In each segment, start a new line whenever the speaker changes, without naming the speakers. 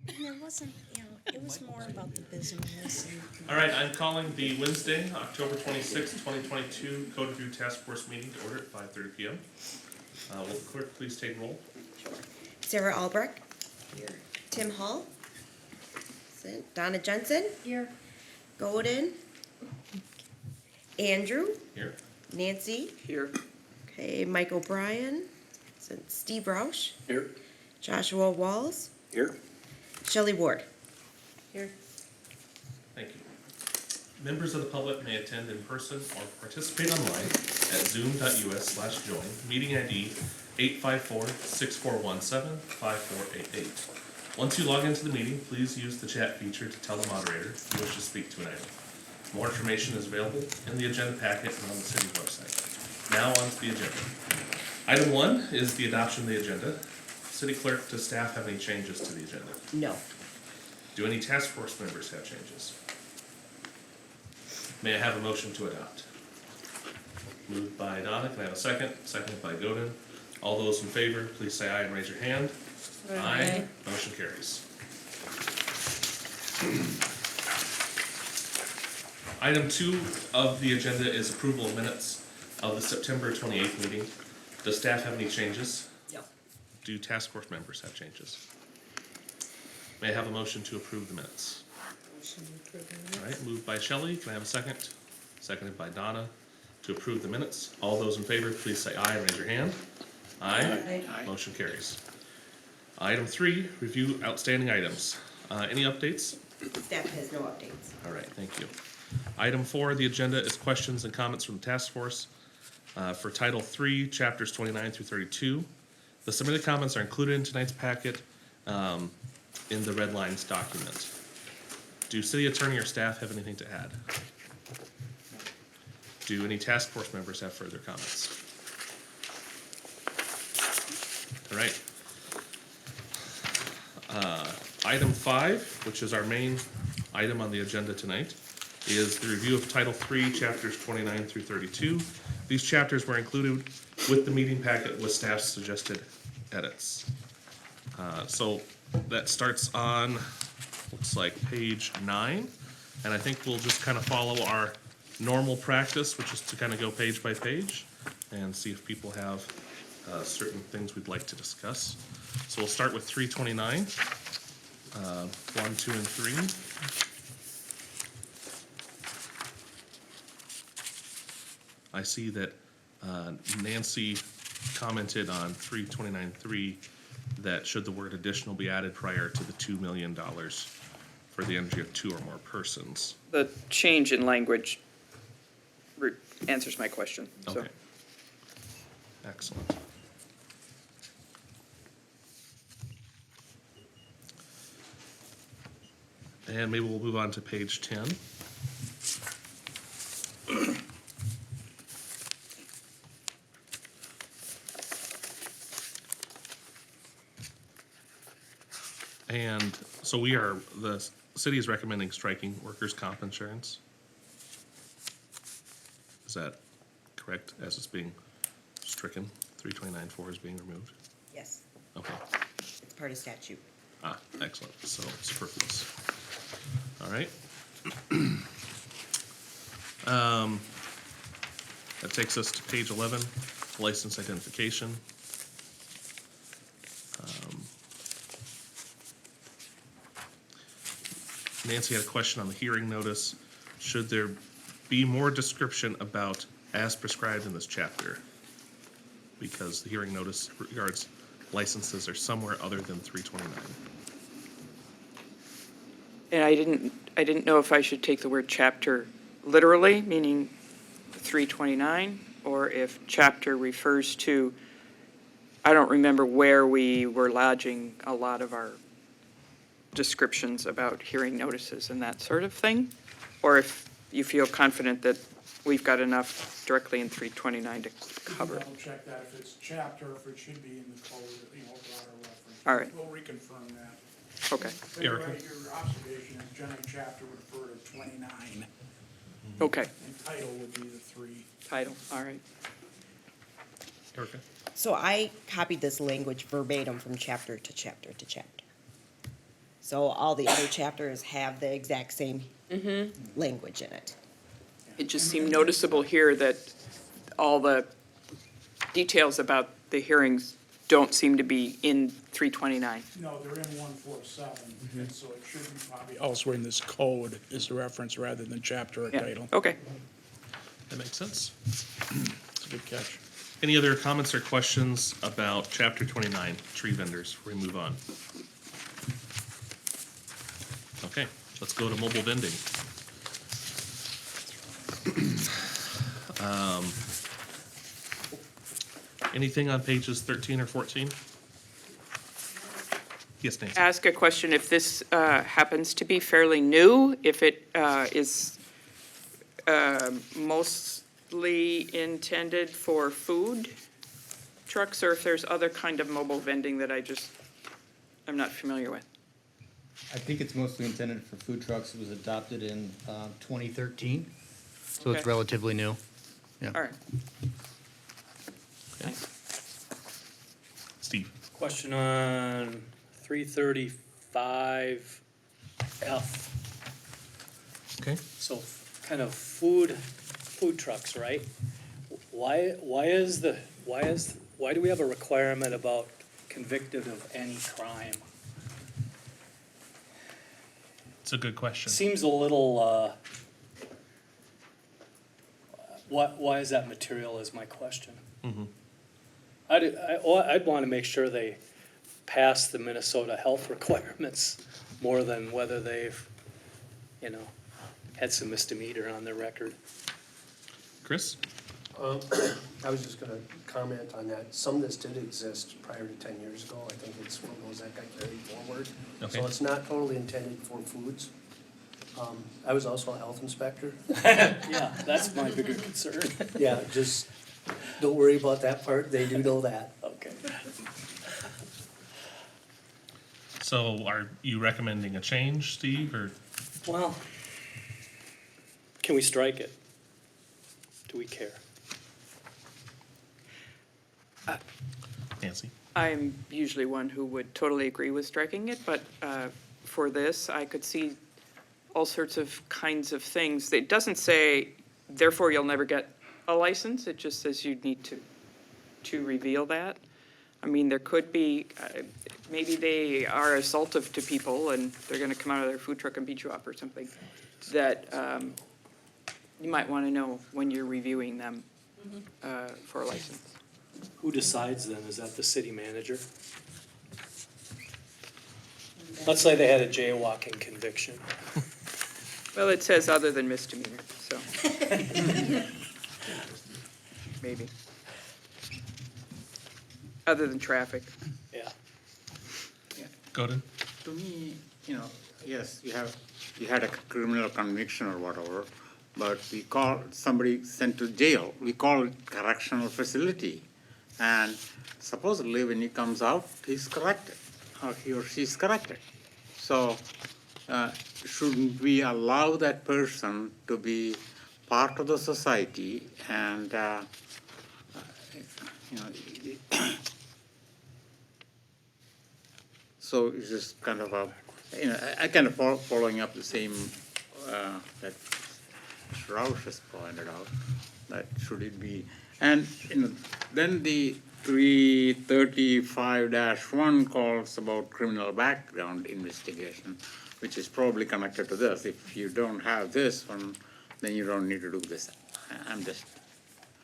And it wasn't, it was more about the business and.
All right, I'm calling the Wednesday, October 26th, 2022 Code Review Task Force meeting to order at 5:30 p.m. Will the clerk please take roll?
Sarah Albrecht. Here. Tim Hall. Present. Donna Jensen.
Here.
Golden. Andrew.
Here.
Nancy.
Here.
Okay, Mike O'Brien. Present. Steve Roush.
Here.
Joshua Walls.
Here.
Shelley Ward.
Here.
Thank you. Members of the public may attend in person or participate online at zoom.us/join, meeting ID 854-6417-5488. Once you log into the meeting, please use the chat feature to tell the moderator you wish to speak to an item. More information is available in the agenda packet and on the city website. Now on to the agenda. Item 1 is the adoption of the agenda. City clerk, does staff have any changes to the agenda?
No.
Do any task force members have changes? May I have a motion to adopt? Moved by Donna, can I have a second? Seconded by Godin. All those in favor, please say aye and raise your hand. Aye. Motion carries. Item 2 of the agenda is approval of minutes of the September 28th meeting. Does staff have any changes?
No.
Do task force members have changes? May I have a motion to approve the minutes? All right, moved by Shelley, can I have a second? Seconded by Donna to approve the minutes. All those in favor, please say aye and raise your hand. Aye.
Aye.
Motion carries. Item 3, review outstanding items. Any updates?
Staff has no updates.
All right, thank you. Item 4, the agenda is questions and comments from the task force for Title 3, Chapters 29 through 32. The submitted comments are included in tonight's packet in the red lines document. Do city attorney or staff have anything to add? Do any task force members have further comments? All right. Item 5, which is our main item on the agenda tonight, is the review of Title 3, Chapters 29 through 32. These chapters were included with the meeting packet with staff's suggested edits. So that starts on, looks like page 9, and I think we'll just kind of follow our normal practice, which is to kind of go page by page and see if people have certain things we'd like to discuss. So we'll start with 329, 1, 2, and 3. I see that Nancy commented on 329.3 that should the word additional be added prior to the $2 million for the energy of 2 or more persons.
The change in language answers my question, so.
Okay. Excellent. And maybe we'll move on to page 10. And so the city is recommending striking workers' comp insurance. Is that correct, as it's being stricken? 329.4 is being removed?
Yes.
Okay.
It's part of statute.
Ah, excellent, so superfluous. All right. That takes us to page 11, license identification. Nancy had a question on the hearing notice. Should there be more description about as prescribed in this chapter? Because the hearing notice regards licenses are somewhere other than 329.
And I didn't know if I should take the word chapter literally, meaning 329, or if chapter refers to, I don't remember where we were lodging a lot of our descriptions about hearing notices and that sort of thing, or if you feel confident that we've got enough directly in 329 to cover.
Double check that if it's chapter, if it should be in the code, broader reference.
All right.
We'll reconfirm that.
Okay,
But you're
Erica?
right, your observation is generally chapter would refer to 29,
okay,
and title would be the 3.
title, all right.
Erica?
So I copied this language verbatim from chapter to chapter to chapter. So all the other chapters have the exact same language in it.
It just seemed noticeable here that all the details about the hearings don't seem to be in 329.
No, they're in 147, and so it should be probably elsewhere in this code is the reference rather than chapter or
Yeah,
title.
okay.
That makes sense.
It's a good catch.
Any other comments or questions about chapter 29, tree vendors, before we move on? Okay, let's go to mobile vending. Anything on pages 13 or 14? Yes, Nancy?
Ask a question if this happens to be fairly new, if it is mostly intended for food trucks, or if there's other kind of mobile vending that I'm not familiar with.
I think it's mostly intended for food trucks. It was adopted in 2013, so
Okay.
it's relatively new. Yeah.
All right.
Okay. Steve?
Question on 335F.
Okay.
So kind of food trucks, right? Why do we have a requirement about convicted of any crime?
It's a good question.
Seems a little, why is that material is my question. I'd want to make sure they pass the Minnesota health requirements more than whether they've, had some misdemeanor on their record.
Chris?
I was just gonna comment on that. Some of this did exist prior to 10 years ago. I think it's one of those that got carried forward.
Okay.
So it's not totally intended for foods. I was also a health inspector.
Yeah, that's my bigger concern.
Yeah, just don't worry about that part. They do know that.
Okay.
So are you recommending a change, Steve, or?
Well, can we strike it? Do we care?
Nancy?
I'm usually one who would totally agree with striking it, but for this, I could see all sorts of kinds of things. It doesn't say, therefore you'll never get a license. It just says you need to reveal that. I mean, there could be, maybe they are assaultive to people and they're gonna come out of their food truck and beat you up or something, that you might wanna know when you're reviewing them for a license.
Who decides then? Is that the city manager? Let's say they had a jaywalking conviction.
Well, it says other than misdemeanor, so. Maybe. Other than traffic.
Yeah.
Godin?
To me, yes, you had a criminal conviction or whatever, but we call somebody sent to jail, we call it correctional facility. And supposedly when he comes out, he's corrected, or he or she is corrected. So shouldn't we allow that person to be part of the society and, so it's just kind of a, I kind of following up the same, that Mr. Roush has pointed out, that should it be, and, then the 335-1 calls about criminal background investigation, which is probably connected to this. If you don't have this one, then you don't need to do this. I'm just,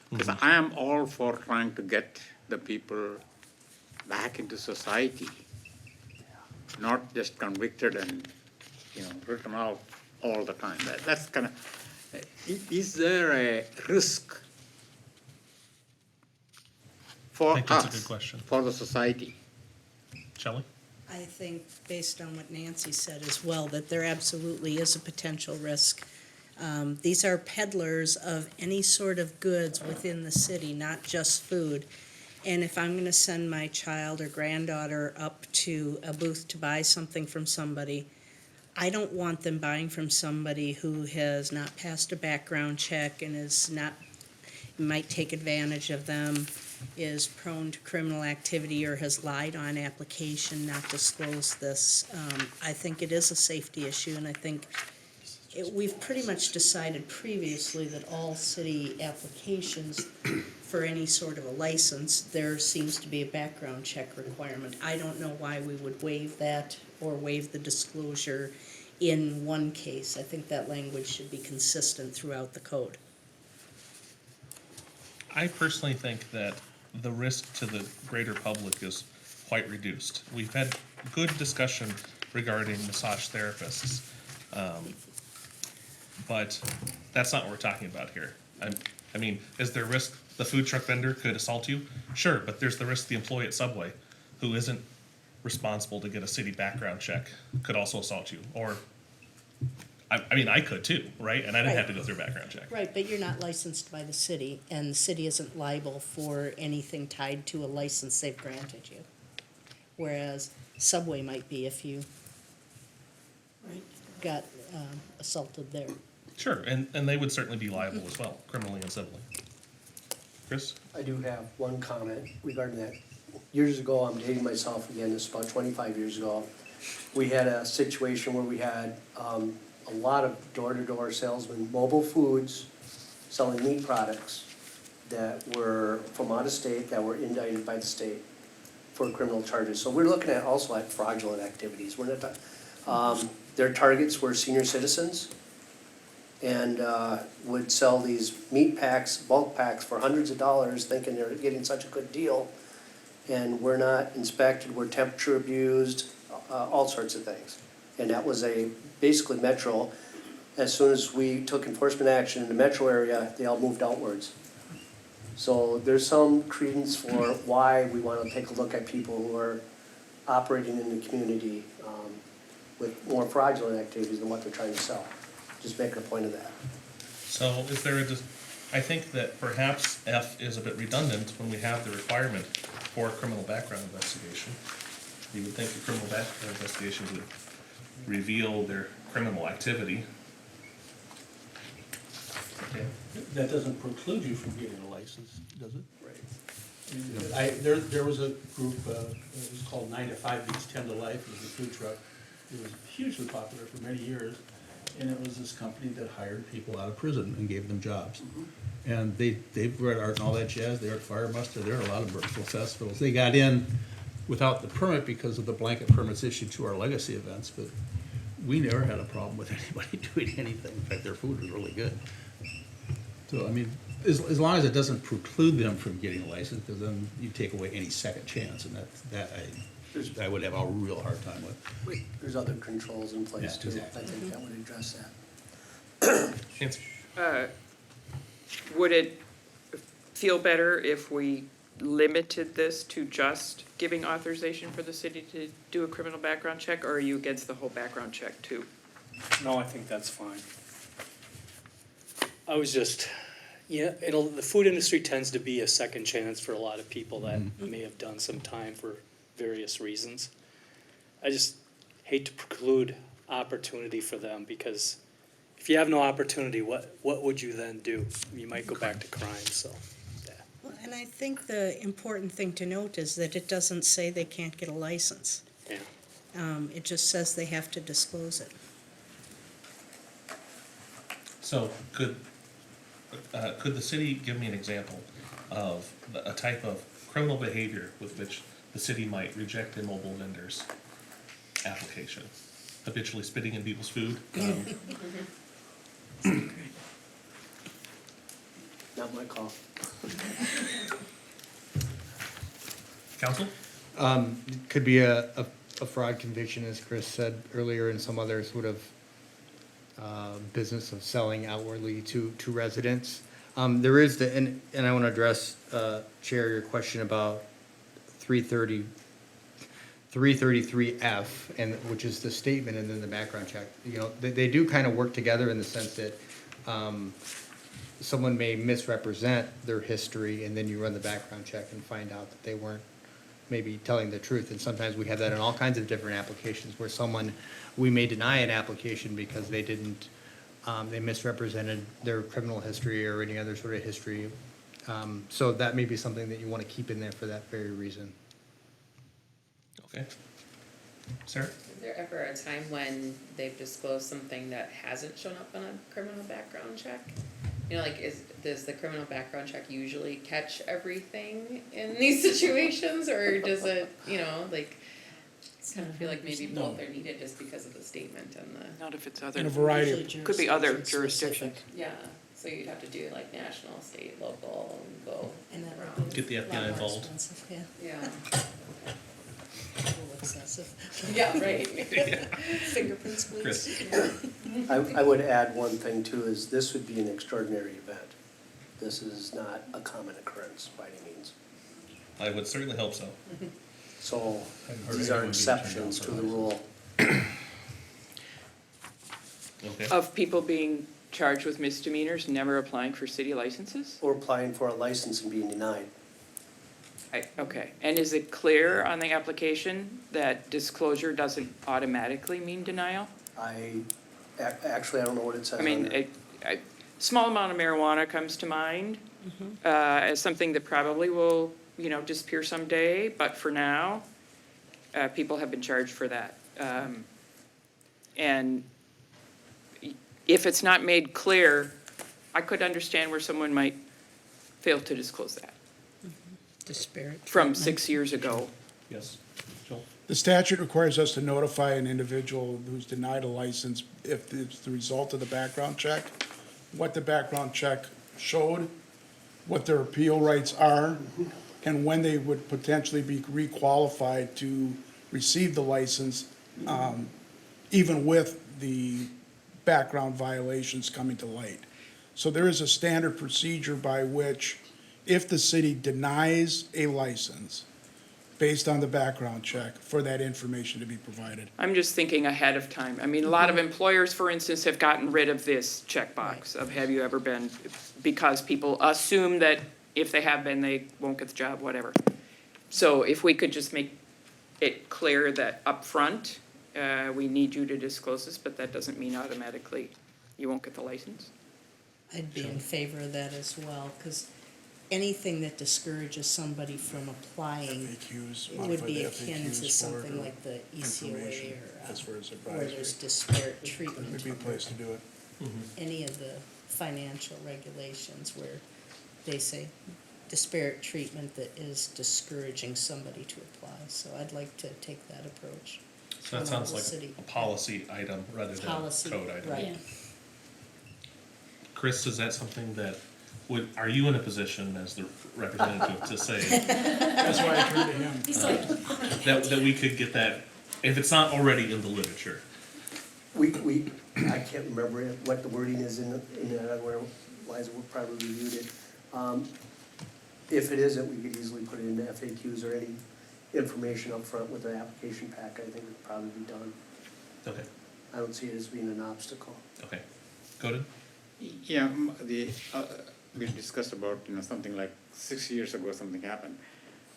because I am all for trying to get the people back into society, not just convicted and, written out all the time. That's kind of, is there a risk for
I think that's a
us,
good question.
for the society?
Shelley?
I think, based on what Nancy said as well, that there absolutely is a potential risk. These are peddlers of any sort of goods within the city, not just food. And if I'm gonna send my child or granddaughter up to a booth to buy something from somebody, I don't want them buying from somebody who has not passed a background check and is not, might take advantage of them. is prone to criminal activity or has lied on application, not disclosed this. I think it is a safety issue, and I think we've pretty much decided previously that all city applications for any sort of a license, there seems to be a background check requirement. I don't know why we would waive that or waive the disclosure in one case. I think that language should be consistent throughout the code.
I personally think that the risk to the greater public is quite reduced. We've had good discussion regarding massage therapists. But that's not what we're talking about here. I mean, is there risk the food truck vendor could assault you? Sure, but there's the risk the employee at Subway, who isn't responsible to get a city background check, could also assault you. Or, I mean, I could too, right? And I didn't have to go through a background check.
Right, but you're not licensed by the city, and the city isn't liable for anything tied to a license they've granted you. Whereas Subway might be if you got assaulted there.
Sure, and they would certainly be liable as well, criminally and civilly. Chris?
I do have one comment regarding that. Years ago, I'm dating myself again, this is about 25 years ago, we had a situation where we had a lot of door-to-door salesmen, mobile foods, selling meat products that were from out of state, that were indicted by the state for criminal charges. So we're looking at also at fraudulent activities. We're not, their targets were senior citizens, and would sell these meat packs, bulk packs for hundreds of dollars, thinking they're getting such a good deal. And we're not inspected, we're temperature abused, all sorts of things. And that was basically Metro. As soon as we took enforcement action in the Metro area, they all moved outwards. So there's some credence for why we want to take a look at people who are operating in the community with more fraudulent activities than what they're trying to sell. Just making a point of that.
So is there I think that perhaps F is a bit redundant when we have the requirement for a criminal background investigation. You would think the criminal background investigation would reveal their criminal activity. Okay.
That doesn't preclude you from getting a license, does it?
Right.
There was a group, it was called 9 to 5 Beats 10 to Life, it was a food truck. It was hugely popular for many years, and it was this company that hired people out of prison and gave them jobs. And they were at art and all that jazz, they were at Fire Muster, there were a lot of virtual festivals. They got in without the permit because of the blanket permits issued to our legacy events, but we never had a problem with anybody doing anything. In fact, their food was really good. So, I mean, as long as it doesn't preclude them from getting a license, because then you take away any second chance, and I would have a real hard time with.
There's other controls in place
Yeah,
too.
exactly.
I think that would address that.
Nancy?
Would it feel better if we limited this to just giving authorization for the city to do a criminal background check, or are you against the whole background check too?
No, I think that's fine. I was just, the food industry tends to be a second chance for a lot of people that may have done some time for various reasons. I just hate to preclude opportunity for them, because if you have no opportunity, what would you then do? You might go back to crime, so, yeah.
Well, and I think the important thing to note is that it doesn't say they can't get a license.
Yeah.
It just says they have to disclose it.
So could the city give me an example of a type of criminal behavior with which the city might reject a mobile vendor's application? Habitually spitting in people's food?
Not my call.
Counsel?
Could be a fraud conviction, as Chris said earlier, and some other sort of business of selling outwardly to residents. There is and I want to address, Chair, your question about 333F, and which is the statement and then the background check. You know, they do kind of work together in the sense that someone may misrepresent their history, and then you run the background check and find out that they weren't maybe telling the truth. And sometimes we have that in all kinds of different applications, where we may deny an application because they didn't, they misrepresented their criminal history or any other sort of history So that may be something that you want to keep in there for that very reason.
Okay. Sarah?
Is there ever a time when they've disclosed something that hasn't shown up on a criminal background check? You know, like, does the criminal background check usually catch everything in these situations, or does it, you know, like, I kind of feel like maybe both are needed just because of the statement and the.
Not if it's
In a
other,
variety of,
could be other
Jurisdiction
jurisdictions.
specific.
Yeah, so you'd have to do like national, state, local, and go
And that
around.
would be
Get the
a lot
FBI
more
involved.
expensive, yeah,
Yeah,
a little excessive.
yeah, right.
Fingerprints, please.
Chris?
I would add one thing too, is this would be an extraordinary event. This is not a common occurrence by any means.
I would certainly hope so.
So
Hadn't heard
these are
anyone being turned
exceptions
down
to
for
the
license.
rule.
Okay.
Of people being charged with misdemeanors, never applying for city licenses?
Or applying for a license and being denied.
Okay, and is it clear on the application that disclosure doesn't automatically mean denial?
Actually, I don't know what it says
I
on
mean,
there.
a small amount of marijuana comes to mind as something that probably will, you know, disappear someday, but for now, people have been charged for that. And if it's not made clear, I could understand where someone might fail to disclose that
Disparate.
from
treatment.
6 years ago.
Yes. Joel?
the statute requires us to notify an individual who's denied a license if it's the result of the background check, what the background check showed, what their appeal rights are, and when they would potentially be requalified to receive the license, even with the background violations coming to light. So there is a standard procedure by which, if the city denies a license based on the background check, for that information to be provided.
I'm just thinking ahead of time. I mean, a lot of employers, for instance, have gotten rid of this checkbox of have you ever been, because people assume that if they have been, they won't get the job, whatever. So if we could just make it clear that upfront, we need you to disclose this, but that doesn't mean automatically you won't get the license.
I'd be in favor of that as well, because anything that discourages somebody from applying
FAQs,
would
modify
be
the
akin to
FAQs for
something like the
information
ECOA
as far as
where there's
advisory.
disparate
That
treatment.
would be the place to do it.
Any of the financial regulations where they say disparate treatment that is discouraging somebody to apply. So I'd like to take that approach.
So that
from all
sounds
the
like
city.
a policy item rather than a
Policy,
code item.
right.
Chris, is that something that are you in a position as the representative to say
That's why I turned to him.
that we could get that, if it's not already in the literature?
I can't remember what the wording is in that, otherwise we'll probably reviewed it. If it isn't, we could easily put it into FAQs or any information up front with the application pack. I think it would probably be done.
Okay,
I don't see it as being an obstacle.
okay. Go
Yeah, we discussed about, something like 6 years ago, something happened.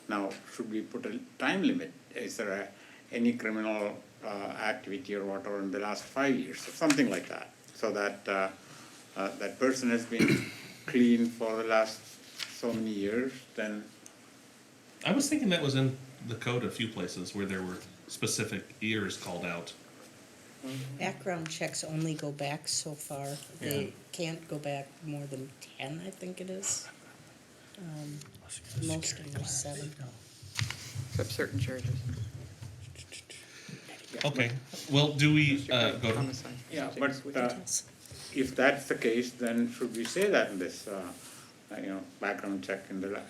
Now, should we put a time limit? Is there any criminal activity or whatever in the last 5 years, or something like that? So that that person has been clean for the last so many years, then,
I was thinking that was in the code a few places where there were specific years called out.
Background checks only go back so far. They can't go back more than 10, I think it is. Most of them are 7.
Except certain charges.
Okay, well, do we, go to,
Homicide.
yeah, but if that's the case, then should we say that in this, background check in the,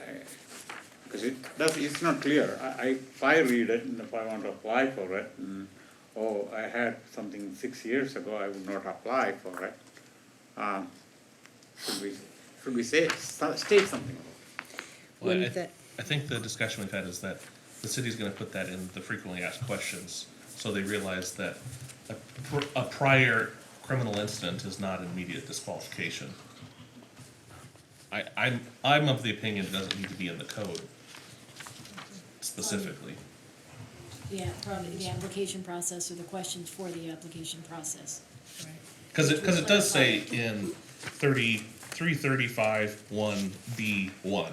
because it's not clear. If I read it and if I want to apply for it, and, I had something 6 years ago, I would not apply for it. Should we state something?
well,
Wouldn't that-
I think the discussion we've had is that the city's gonna put that in the frequently asked questions, so they realize that a prior criminal incident is not an immediate disqualification. I'm of the opinion it doesn't need to be in the code specifically.
Yeah, probably the application process or the questions for the application process.
Cause it does say in 335(1)(b)(1),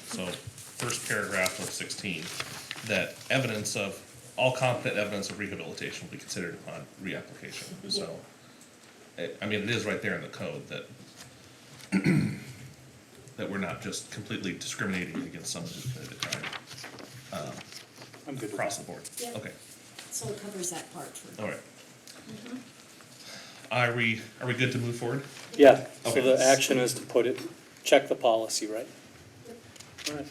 so first paragraph of 16, that all competent evidence of rehabilitation will be considered upon reapplication. So, I mean, it is right there in the code that that we're not just completely discriminating against someone who's committed a crime
I'm good with
across
that.
the board.
Yeah.
Okay,
So it covers that part for.
all right. Are we good to move forward?
Yeah, so
Okay.
the action is to check the policy, right? All right.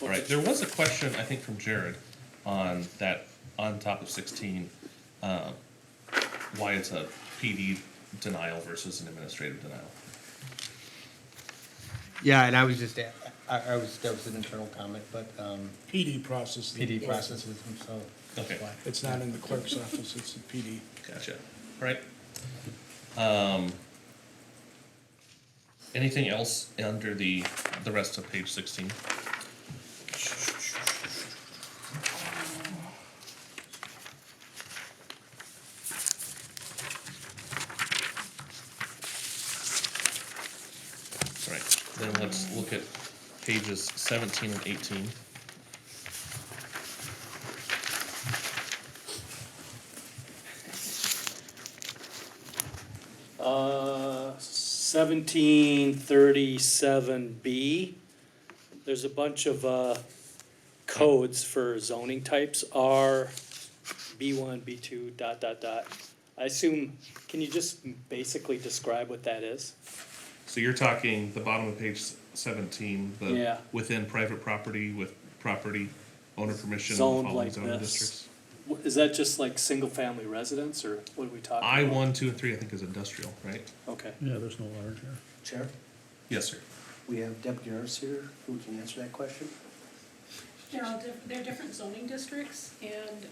All right, there was a question, I think, from Jared on top of 16, why it's a PD denial versus an administrative denial.
Yeah, and I was just, that was an internal comment, but,
PD process.
PD processes themselves.
Okay.
Why.
It's not in the clerk's office, it's the PD.
Gotcha. All right. Anything else under the rest of page 16? All right, then let's look at pages 17 and 18.
Seventeen 1737B, there's a bunch of codes for zoning types, R, B1, B2, ... I assume, can you just basically describe what that is?
So you're talking the bottom of page 17,
Yeah.
within private property with property owner permission,
Zoned
following
like
zoning
this.
districts?
Is that just like single-family residence, or what are we talking about?
I-1, 2, and 3, I think is industrial, right?
Okay.
Yeah, there's no large here.
Chair,
Yes, sir.
we have Deputy Nurse here who can answer that question.
They're different zoning districts, and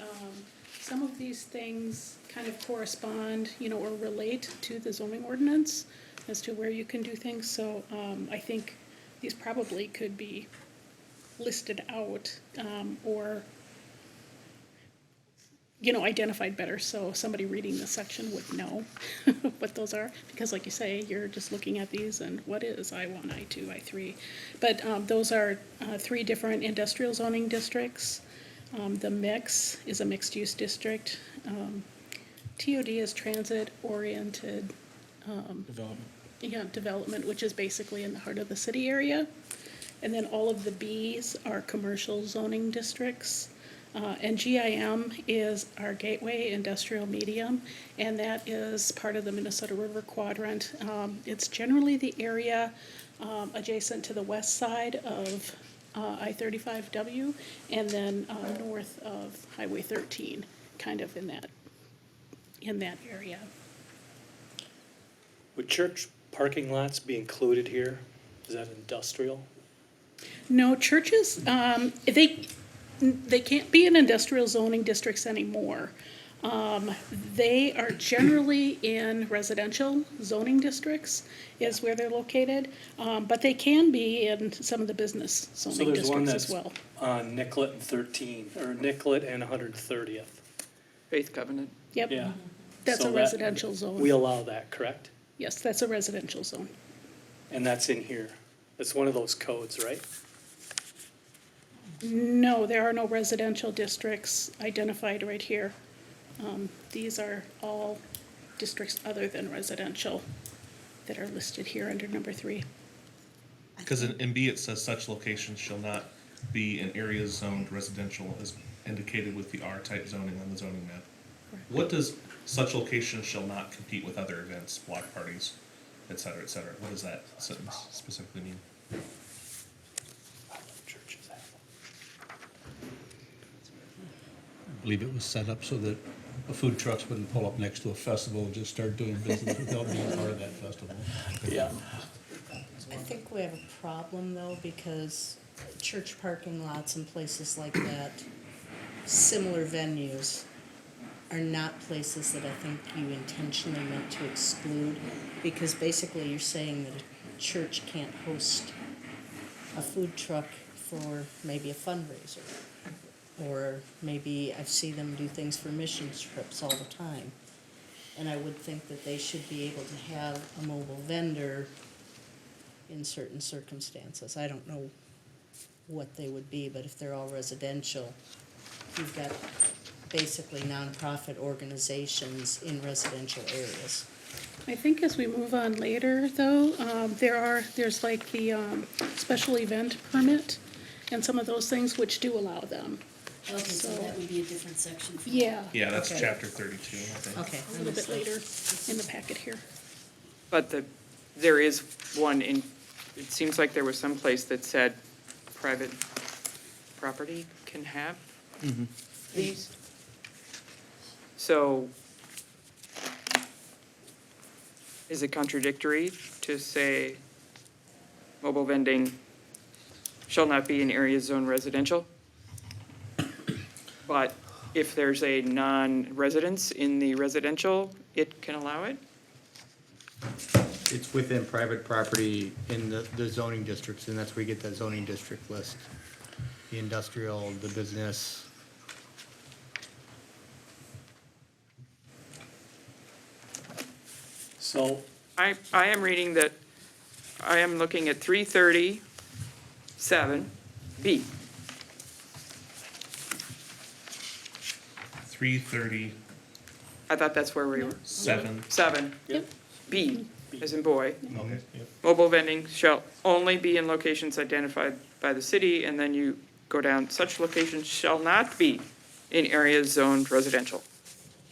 some of these things kind of correspond, or relate to the zoning ordinance as to where you can do things, so I think these probably could be listed out, or identified better, so somebody reading this section would know what those are. Because like you say, you're just looking at these and what is I-1, I-2, I-3? But those are 3 different industrial zoning districts. The mix is a mixed-use district. TOD is transit-oriented development, which is basically in the heart of the city area. And then all of the Bs are commercial zoning districts. And GIM is our gateway industrial medium, and that is part of the Minnesota River Quadrant. It's generally the area adjacent to the west side of I-35W, and then north of Highway 13, kind of in that area.
Would church parking lots be included here? Is that industrial?
No, churches, they can't be in industrial zoning districts anymore. They are generally in residential zoning districts is where they're located, but they can be in some of the business
So
zoning
there's one
districts as
that's
well.
on Nicollet and 13, or Nicollet and 130th.
Faith Covenant.
Yep,
Yeah.
that's
So
a
that-
residential zone.
We allow that, correct?
Yes, that's a residential zone.
And that's in here. It's one of those codes, right?
No, there are no residential districts identified right here. These are all districts other than residential that are listed here under number 3.
Because in B, it says such locations shall not be in areas zoned residential as indicated with the R-type zoning on the zoning map.
Correct.
What does such locations shall not compete with other events, block parties, et cetera, et cetera? What does that sentence specifically mean?
Churches have them.
I believe it was set up so that food trucks wouldn't pull up next to a festival and just start doing business without being part of that festival.
Yeah.
I think we have a problem though, because church parking lots and places like that, similar venues, are not places that I think you intentionally meant to exclude, because basically you're saying that a church can't host a food truck for maybe a fundraiser. Or maybe I see them do things for mission trips all the time. And I would think that they should be able to have a mobile vendor in certain circumstances. I don't know what they would be, but if they're all residential, you've got basically nonprofit organizations in residential areas.
I think as we move on later, though, there's like the special event permit and some of those things which do allow them.
Okay, so that would be a different section. for
Yeah,
Yeah, that's
Okay.
chapter 32, I think.
Okay.
a little bit later in the packet here.
But there is one in, it seems like there was some place that said private property can have these. So is it contradictory to say mobile vending shall not be in areas zoned residential? But if there's a non-residence in the residential, it can allow it?
It's within private property in the zoning districts, and that's where you get that zoning district list. The industrial, the business.
So,
I am reading that, I am looking at 337B.
337.
I thought that's where we were. 7, B, as in boy.
Okay, yep.
Mobile vending shall only be in locations identified by the city, and then you go down, such locations shall not be in areas zoned residential.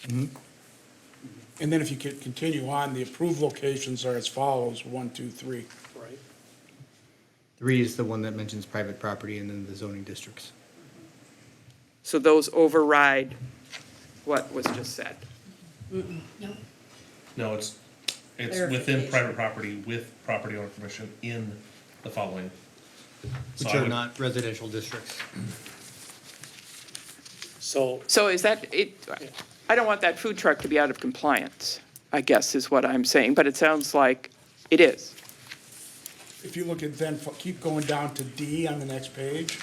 And then if you could continue on, the approved locations are as follows, 1, 2, 3.
right,
3 is the one that mentions private property and then the zoning districts.
So those override what was just said.
No,
No, it's within
Verification.
private property with property owner permission in the following. So
Which
I
are
would-
not residential districts.
so,
So is that, I don't want that food truck to be out of compliance, I guess is what I'm saying, but it sounds like it is.
If you look at then, keep going down to D on the next page.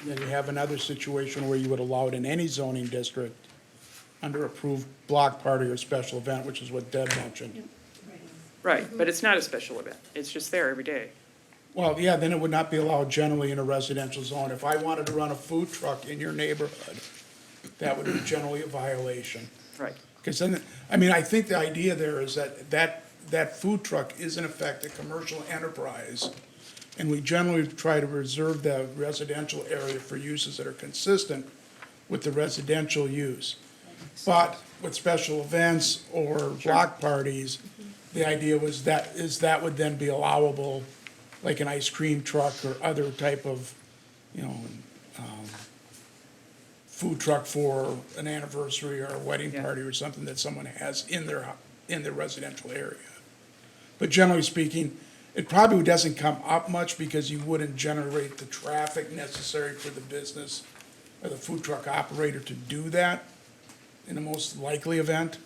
Then you have another situation where you would allow it in any zoning district under approved block party or special event, which is what Deb mentioned.
Right, but it's not a special event. It's just there every day.
Well, yeah, then it would not be allowed generally in a residential zone. If I wanted to run a food truck in your neighborhood, that would be generally a violation.
Right.
Because then, I mean, I think the idea there is that food truck is in effect a commercial enterprise. And we generally try to reserve the residential area for uses that are consistent with the residential use. But with special events or block parties, the idea was that would then be allowable, like an ice cream truck or other type of, food truck for an anniversary or a wedding
Yeah.
party or something that someone has in their residential area. But generally speaking, it probably doesn't come up much because you wouldn't generate the traffic necessary for the business or the food truck operator to do that in the most likely event.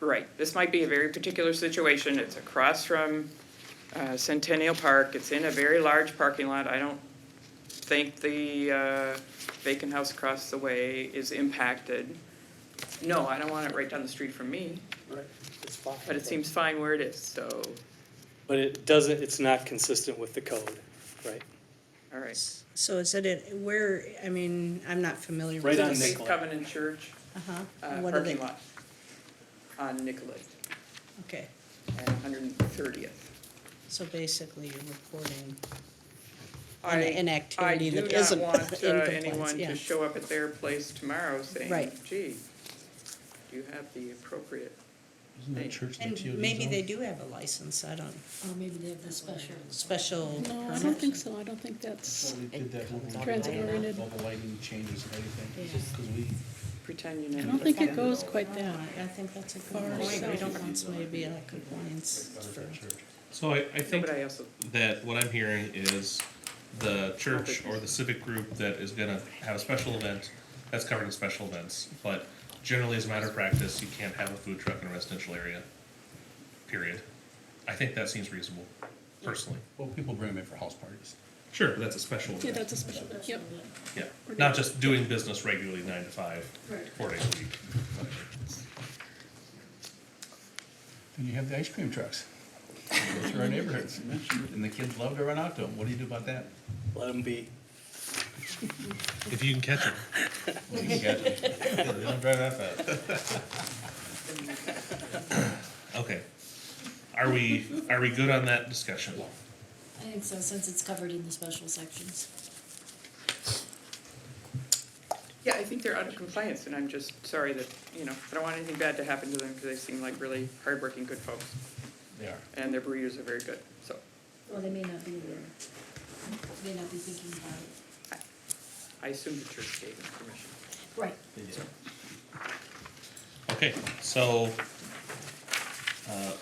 Right, this might be a very particular situation. It's across from Centennial Park. It's in a very large parking lot. I don't think the vacant house across the way is impacted. No, I don't want it right down the street from me,
right, it's fine.
but it seems fine where it is, so,
But it doesn't, it's not consistent with the code, right?
all right.
So is it, where, I mean, I'm not familiar with
Right on
this.
Nick-
Faith Covenant Church,
Uh-huh. What are they?
parking lot on Nicollet
Okay,
and 130th.
so basically you're reporting
I-
an activity that
I
isn't
do not want
in compliance,
anyone
yeah.
to show up at their place tomorrow saying,
Right.
gee, do you have the appropriate
Isn't that
thing?
church
And
TOD
maybe
zone?
they do have a license, I don't,
or maybe they have the
special
No, I
permit?
don't think so. I don't think that's,
Well, we did that when we-
Transit oriented.
All the lighting changes and everything,
Yeah.
because we,
Pretend you
I
know.
don't think it goes quite
No,
that.
I think that's a good
Far
point. We
south.
don't want somebody to be in compliance for,
So I
No,
think
but I also,
that what I'm hearing is the church or the civic group that is gonna have a special event, that's covered in special events. But generally, as a matter of practice, you can't have a food truck in a residential area, period. I think that seems reasonable, personally.
well, people bring them in for house parties.
Sure, but that's a special
Yeah,
event.
that's a special, yep.
Yeah, not just doing business regularly 9 to 5, 4 days a week.
And you have the ice cream trucks. They go through our neighborhoods, and the kids love to run out to them. What do you do about that?
Let them be.
If you can catch them.
You can catch them. They don't drive that fast.
Okay. Are we good on that discussion?
I think so, since it's covered in the special sections.
Yeah, I think they're out of compliance, and I'm just sorry that, I don't want anything bad to happen to them, because they seem like really hardworking, good folks,
They are.
and their burritos are very good, so.
Well, they may not be there. May not be thinking about it.
I assume the church gave them permission.
Right.
They do.
Okay, so,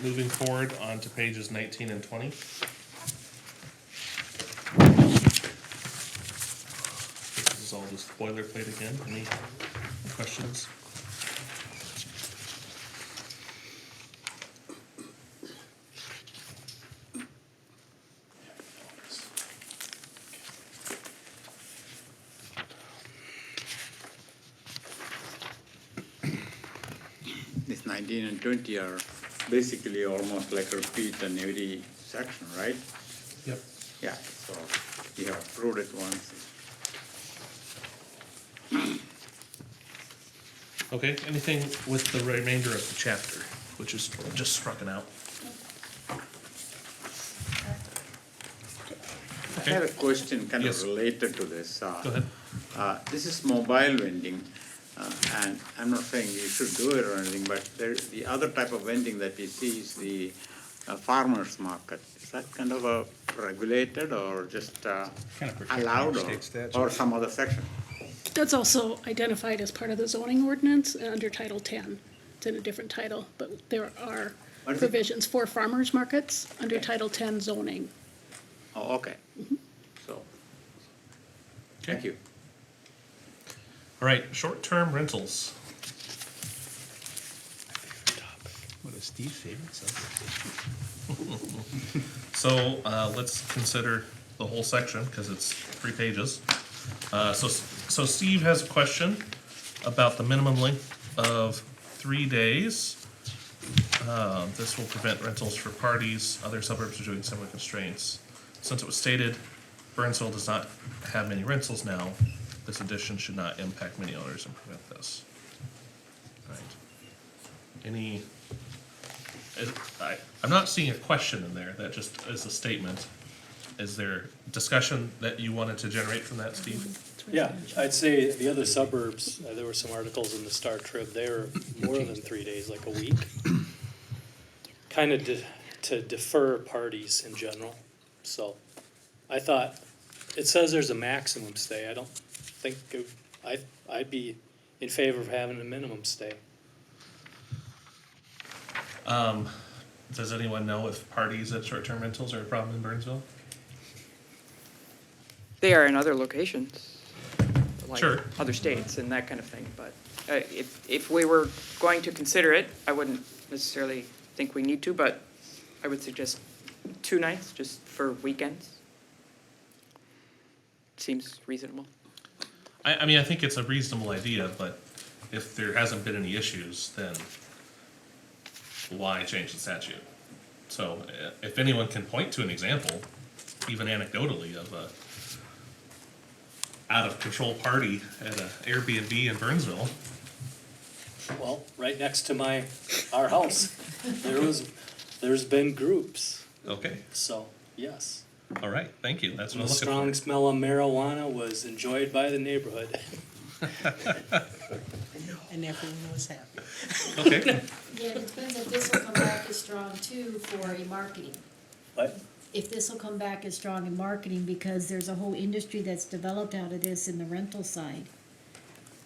moving forward on to pages 19 and 20. This is all just boilerplate again. Any questions?
This 19 and 20 are basically almost like a repeat in every section, right?
Yep.
Yeah, so you have approved it once.
Okay, anything with the remainder of the chapter, which is just strucken out?
I have a question kind
Yes.
of related to this.
Go ahead.
This is mobile vending, and I'm not saying you should do it or anything, but the other type of vending that we see is the farmer's market. Is that kind of a regulated or just
Kind of protected
allowed
under state statute.
or some other section?
That's also identified as part of the zoning ordinance under Title 10. It's in a different title, but there are
What is it?
provisions for farmers markets under
Okay.
Title 10 zoning.
Oh, okay. So, thank you.
All right, short-term rentals.
What is Steve's favorite subject?
So, let's consider the whole section, because it's 3 pages. So Steve has a question about the minimum length of 3 days. This will prevent rentals for parties, other suburbs are doing similar constraints. Since it was stated, Burnsville does not have many rentals now, this addition should not impact many owners and prevent this. Right. I'm not seeing a question in there, that just is a statement. Is there discussion that you wanted to generate from that, Steve?
Yeah, I'd say the other suburbs, there were some articles in the Star Trib, they're more than 3 days, like a week. Kind of to defer parties in general, so I thought, it says there's a maximum stay, I don't think, I'd be in favor of having a minimum stay.
Does anyone know if parties at short-term rentals are a problem in Burnsville?
They are in other locations, like
Sure.
other states and that kind of thing, but if we were going to consider it, I wouldn't necessarily think we need to, but I would suggest 2 nights, just for weekends. Seems reasonable.
I mean, I think it's a reasonable idea, but if there hasn't been any issues, then why change the statute? So if anyone can point to an example, even anecdotally, of a out-of-control party at an Airbnb in Burnsville.
Well, right next to our house, there's been groups,
Okay,
so, yes.
all right, thank you, that's what I'm
The
looking
strong
for.
smell of marijuana was enjoyed by the neighborhood.
And everyone was happy.
Okay,
Yeah, it depends if this will come back as strong too for a marketing.
But
If this will come back as strong in marketing, because there's a whole industry that's developed out of this in the rental side.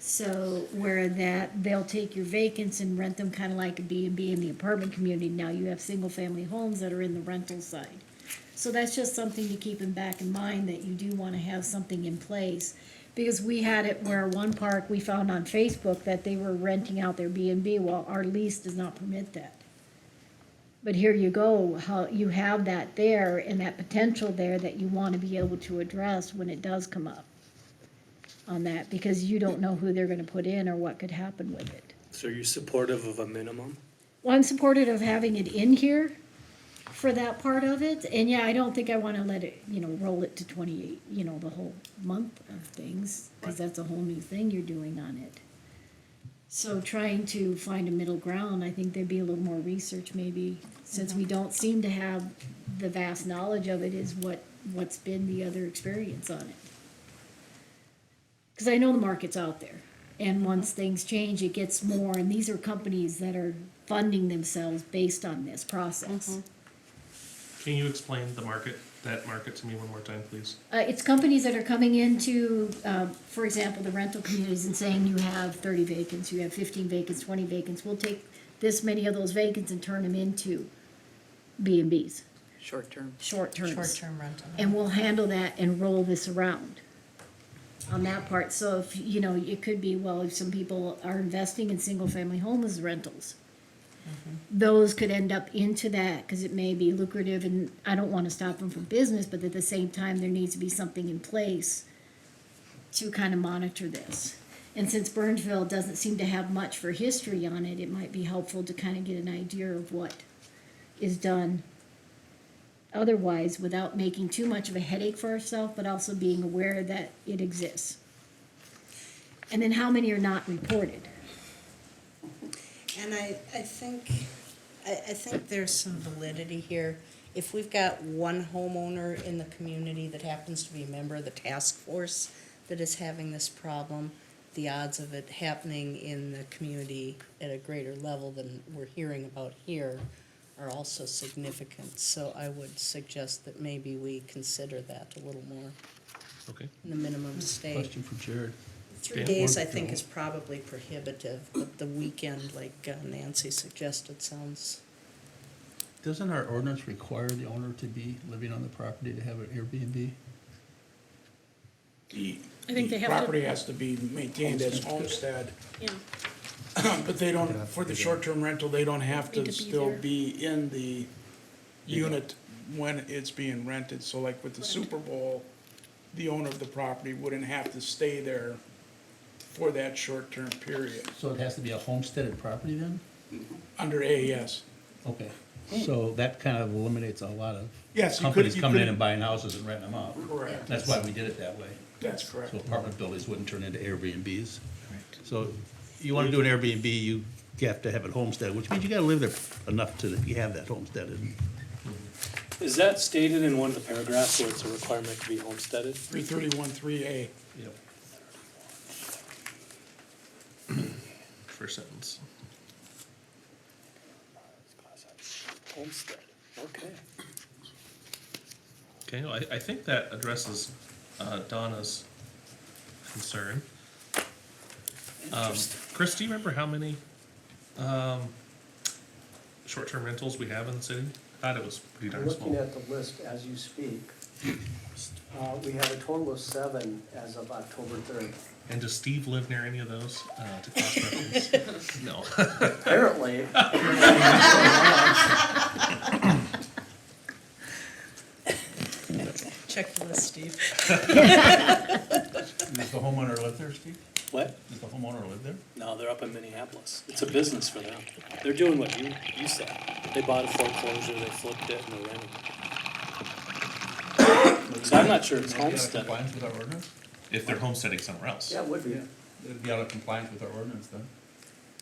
So where that, they'll take your vacants and rent them kind of like a B&B in the apartment community. Now you have single-family homes that are in the rental side. So that's just something to keep in back in mind, that you do want to have something in place. Because we had it where one park, we found on Facebook that they were renting out their B&B. Well, our lease does not permit that. But here you go, how you have that there and that potential there that you want to be able to address when it does come up on that, because you don't know who they're gonna put in or what could happen with it.
So you're supportive of a minimum?
Well, I'm supportive of having it in here for that part of it, and yeah, I don't think I wanna let it, roll it to 28, the whole month of things, cause that's a whole new thing you're doing on it. So trying to find a middle ground, I think there'd be a little more research maybe, since we don't seem to have the vast knowledge of it, is what's been the other experience on it. Cause I know the market's out there, and once things change, it gets more, and these are companies that are funding themselves based on this process.
Can you explain that market to me one more time, please?
It's companies that are coming into, for example, the rental communities and saying you have 30 vacants, you have 15 vacants, 20 vacants. We'll take this many of those vacants and turn them into B&Bs,
Short term.
short terms.
Short-term rental.
And we'll handle that and roll this around on that part. So if, it could be, well, if some people are investing in single-family homes rentals, those could end up into that, because it may be lucrative, and I don't want to stop them from business, but at the same time, there needs to be something in place to kind of monitor this. And since Burnsville doesn't seem to have much for history on it, it might be helpful to kind of get an idea of what is done otherwise, without making too much of a headache for ourselves, but also being aware that it exists. And then how many are not reported?
And I think there's some validity here. If we've got one homeowner in the community that happens to be a member of the task force that is having this problem, the odds of it happening in the community at a greater level than we're hearing about here are also significant. So I would suggest that maybe we consider that a little more
Okay.
in the minimum stay.
Question for Jared.
3 days, I think, is probably prohibitive, but the weekend, like Nancy suggested, sounds,
Doesn't our ordinance require the owner to be living on the property to have an Airbnb?
I think they have to-
Property has to be maintained as homestead,
Yeah,
but they don't, for the short-term rental, they don't have
Need
to
to be
still
there.
be in the unit when it's being rented. So like with the Super Bowl, the owner of the property wouldn't have to stay there for that short-term period,
So it has to be a homesteaded property then?
under AES.
Okay, so that kind of eliminates a lot of
Yes, you could-
companies
you
coming in
could-
and buying houses and renting them out.
Correct.
That's why we did it that way.
That's correct.
So apartment buildings wouldn't turn into Airbnbs. So you wanna do an Airbnb, you have to have it homestead, which means you gotta live there enough to have that homesteaded.
Is that stated in one of the paragraphs where it's a requirement to be homesteaded?
331-3A.
Yep.
First sentence.
Homestead, okay.
Okay, well, I think that addresses Donna's concern. Chris, do you remember how many short-term rentals we have in the city? I thought it was pretty
I'm
darn
looking
small.
at the list as you speak. We have a total of 7 as of October 3rd.
And does Steve live near any of those to cross reference? No.
Apparently,
check the list, Steve.
Does the homeowner live there, Steve?
What?
Does the homeowner live there?
No, they're up in Minneapolis. It's a business for them. They're doing what you said. They bought a foreclosure, they flipped it, and they're renting. So I'm not sure it's
Would it be out of
homestead.
compliance with our ordinance?
If they're homesteading somewhere else.
yeah, it would be.
It'd be out of compliance with our ordinance then.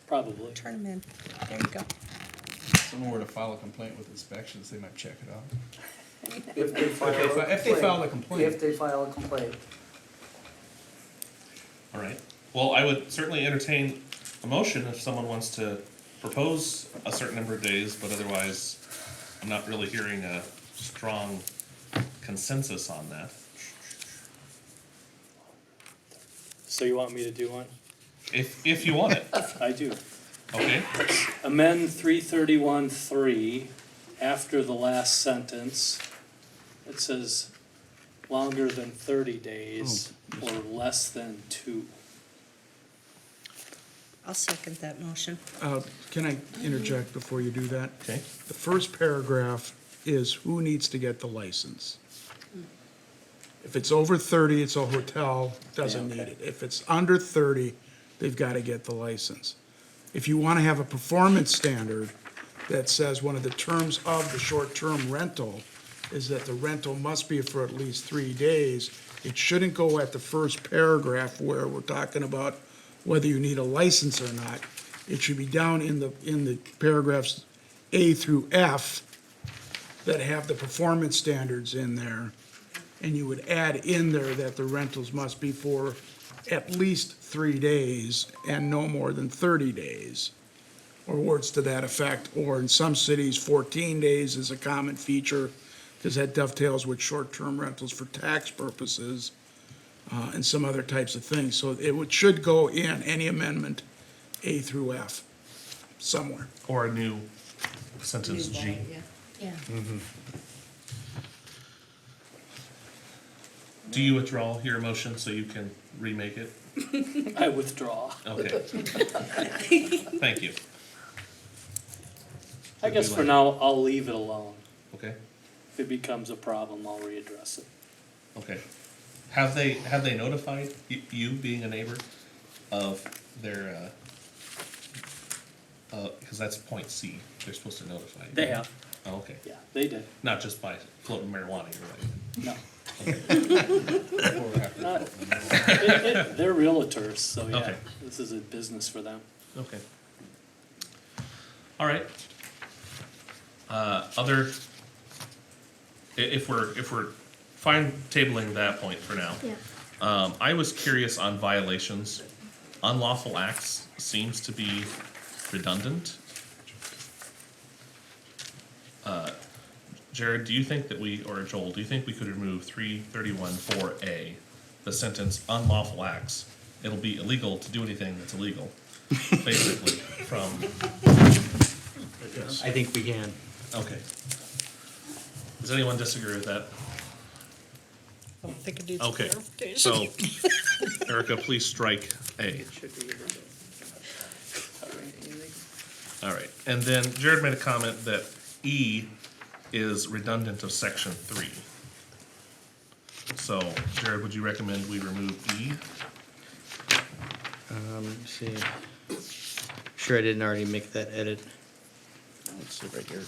Probably.
Turn them in. There you go.
If someone were to file a complaint with inspections, they might check it out.
If they file
If they file a complaint.
If they file a complaint.
All right. Well, I would certainly entertain a motion if someone wants to propose a certain number of days, but otherwise, I'm not really hearing a strong consensus on that.
So you want me to do one?
If you want it,
I do.
okay?
Amend 331-3 after the last sentence. It says longer than 30 days or less than 2.
I'll second that motion.
Can I interject before you do that?
Okay.
The first paragraph is who needs to get the license. If it's over 30, it's a hotel, doesn't need it. If it's under 30, they've got to get the license. If you want to have a performance standard, that says one of the terms of the short-term rental is that the rental must be for at least 3 days. It shouldn't go at the first paragraph where we're talking about whether you need a license or not. It should be down in the paragraphs A through F that have the performance standards in there. And you would add in there that the rentals must be for at least 3 days and no more than 30 days. Or words to that effect, or in some cities, 14 days is a common feature, because that dovetails with short-term rentals for tax purposes, and some other types of things. So should go in any amendment, A through F, somewhere.
Or a new sentence G.
Yeah.
Do you withdraw your motion so you can remake it?
I withdraw.
Okay. Thank you.
I guess for now, I'll leave it alone.
Okay,
If it becomes a problem, I'll readdress it.
okay. Have they notified you, being a neighbor, of their, because that's point C, they're supposed to notify you.
They have,
Oh, okay.
yeah, they did.
Not just by floating marijuana, you're right.
No.
Before or after
Not-
floating marijuana.
They're realtors, so yeah,
Okay.
this is a business for them.
Okay. All right. If we're fine tabling that point for now.
Yeah.
I was curious on violations. Unlawful acts seems to be redundant. Jared, do you think that or Joel, do you think we could remove 331(4)(a), the sentence unlawful acts? It'll be illegal to do anything that's illegal, basically, from,
I think we can.
okay. Does anyone disagree with that?
I don't think it needs
Okay,
clarification.
so, Erica, please strike A.
It should be illegal. Illegal.
All right, and then Jared made a comment that E is redundant of section 3. So, Jared, would you recommend we remove E?
Let me see. Sure I didn't already make that edit. Let's see right here.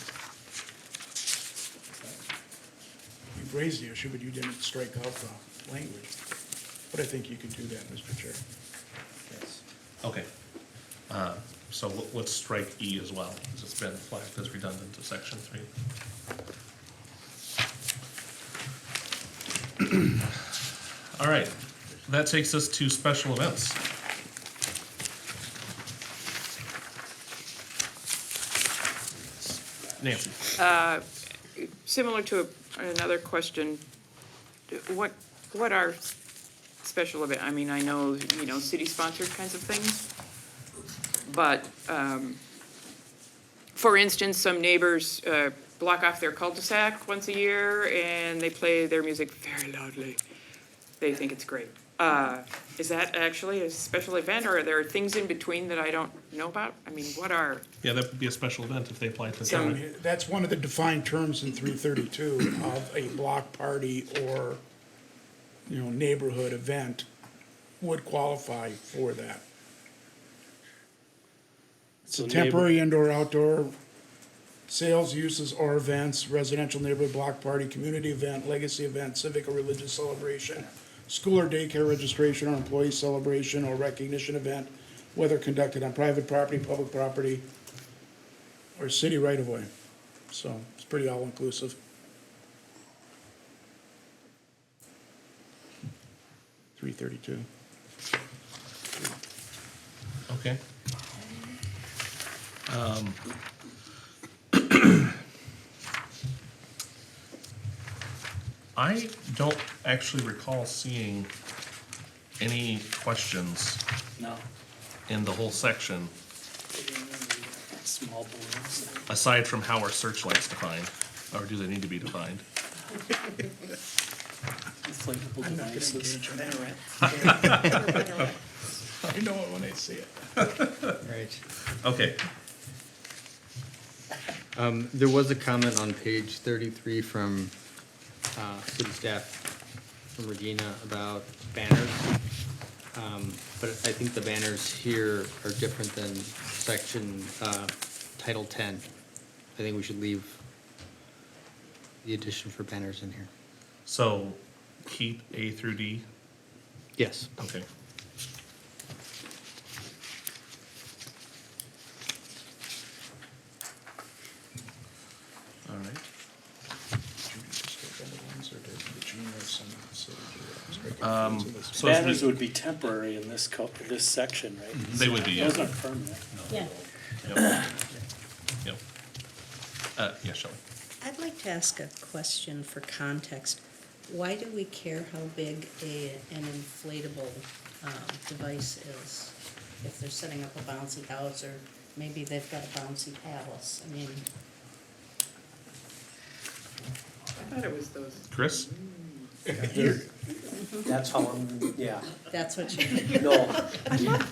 You've raised the issue, but you didn't strike out the language. But I think you could do that, Mr. Chair.
Okay. So let's strike E as well, because it's been flagged as redundant to section 3. All right, that takes us to special events. Nancy?
Similar to another question, what are special event? I mean, I know, city-sponsored kinds of things, but, for instance, some neighbors block off their cul-de-sac once a year and they play their music very loudly. They think it's great. Is that actually a special event, or are there things in between that I don't know about? I mean, what are?
Yeah, that would be a special event if they apply to the
Some-
county.
That's one of the defined terms in 332 of a block party or, neighborhood event would qualify for that.
So
Temporary indoor, outdoor sales, uses, or events, residential neighborhood block party, community event, legacy event, civic or religious celebration, school or daycare registration or employee celebration or recognition event, whether conducted on private property, public property, or city right-of-way. So it's pretty all-inclusive. $332.
Okay. I don't actually recall seeing any questions
No,
in the whole section,
small balloons.
aside from how are searchlights defined, or do they need to be defined?
Inflatable devices.
I know it when I see it.
Right.
Okay,
There was a comment on page 33 from city staff, from Regina, about banners. But I think the banners here are different than section, Title 10. I think we should leave the addition for banners in here.
So keep A through D?
Yes.
Okay. All right. So as
Banners
we,
would be temporary in this this section, right?
they would be, yeah.
Those aren't permanent.
Yeah.
Yep. Yep. Yeah, Shelley.
I'd like to ask a question for context. Why do we care how big an inflatable device is? If they're setting up a bouncy house, or maybe they've got a bouncy palace, I mean,
I thought it was those.
Chris?
That's how I'm, yeah.
that's what you,
No,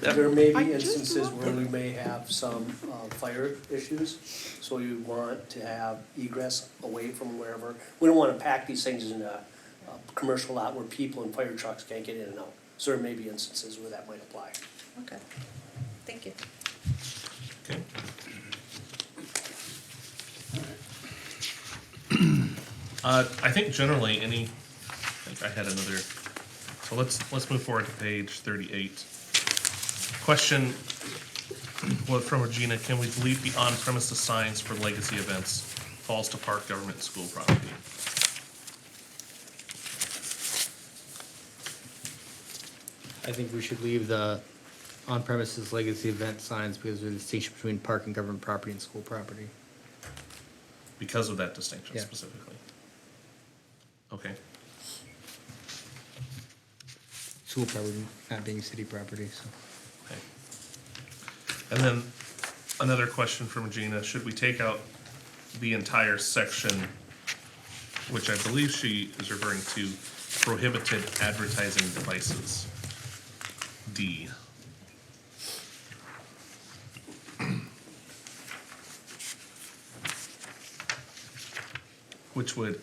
there may be instances where we may have some fire issues, so you want to have egress away from wherever. We don't wanna pack these things in a commercial lot where people and fire trucks can't get in and out. So there may be instances where that might apply.
okay, thank you.
Okay. I think generally I think I had another, so let's move forward to page 38. Question, well, from Regina, can we delete the on-premises signs for legacy events, falls to park, government, school property?
I think we should leave the on-premises legacy event signs because there's a distinction between park and government property and school property.
Because of that distinction
Yeah.
specifically. Okay,
School property not being city property, so.
okay. And then another question from Regina, should we take out the entire section, which I believe she is referring to prohibited advertising devices? D. Which would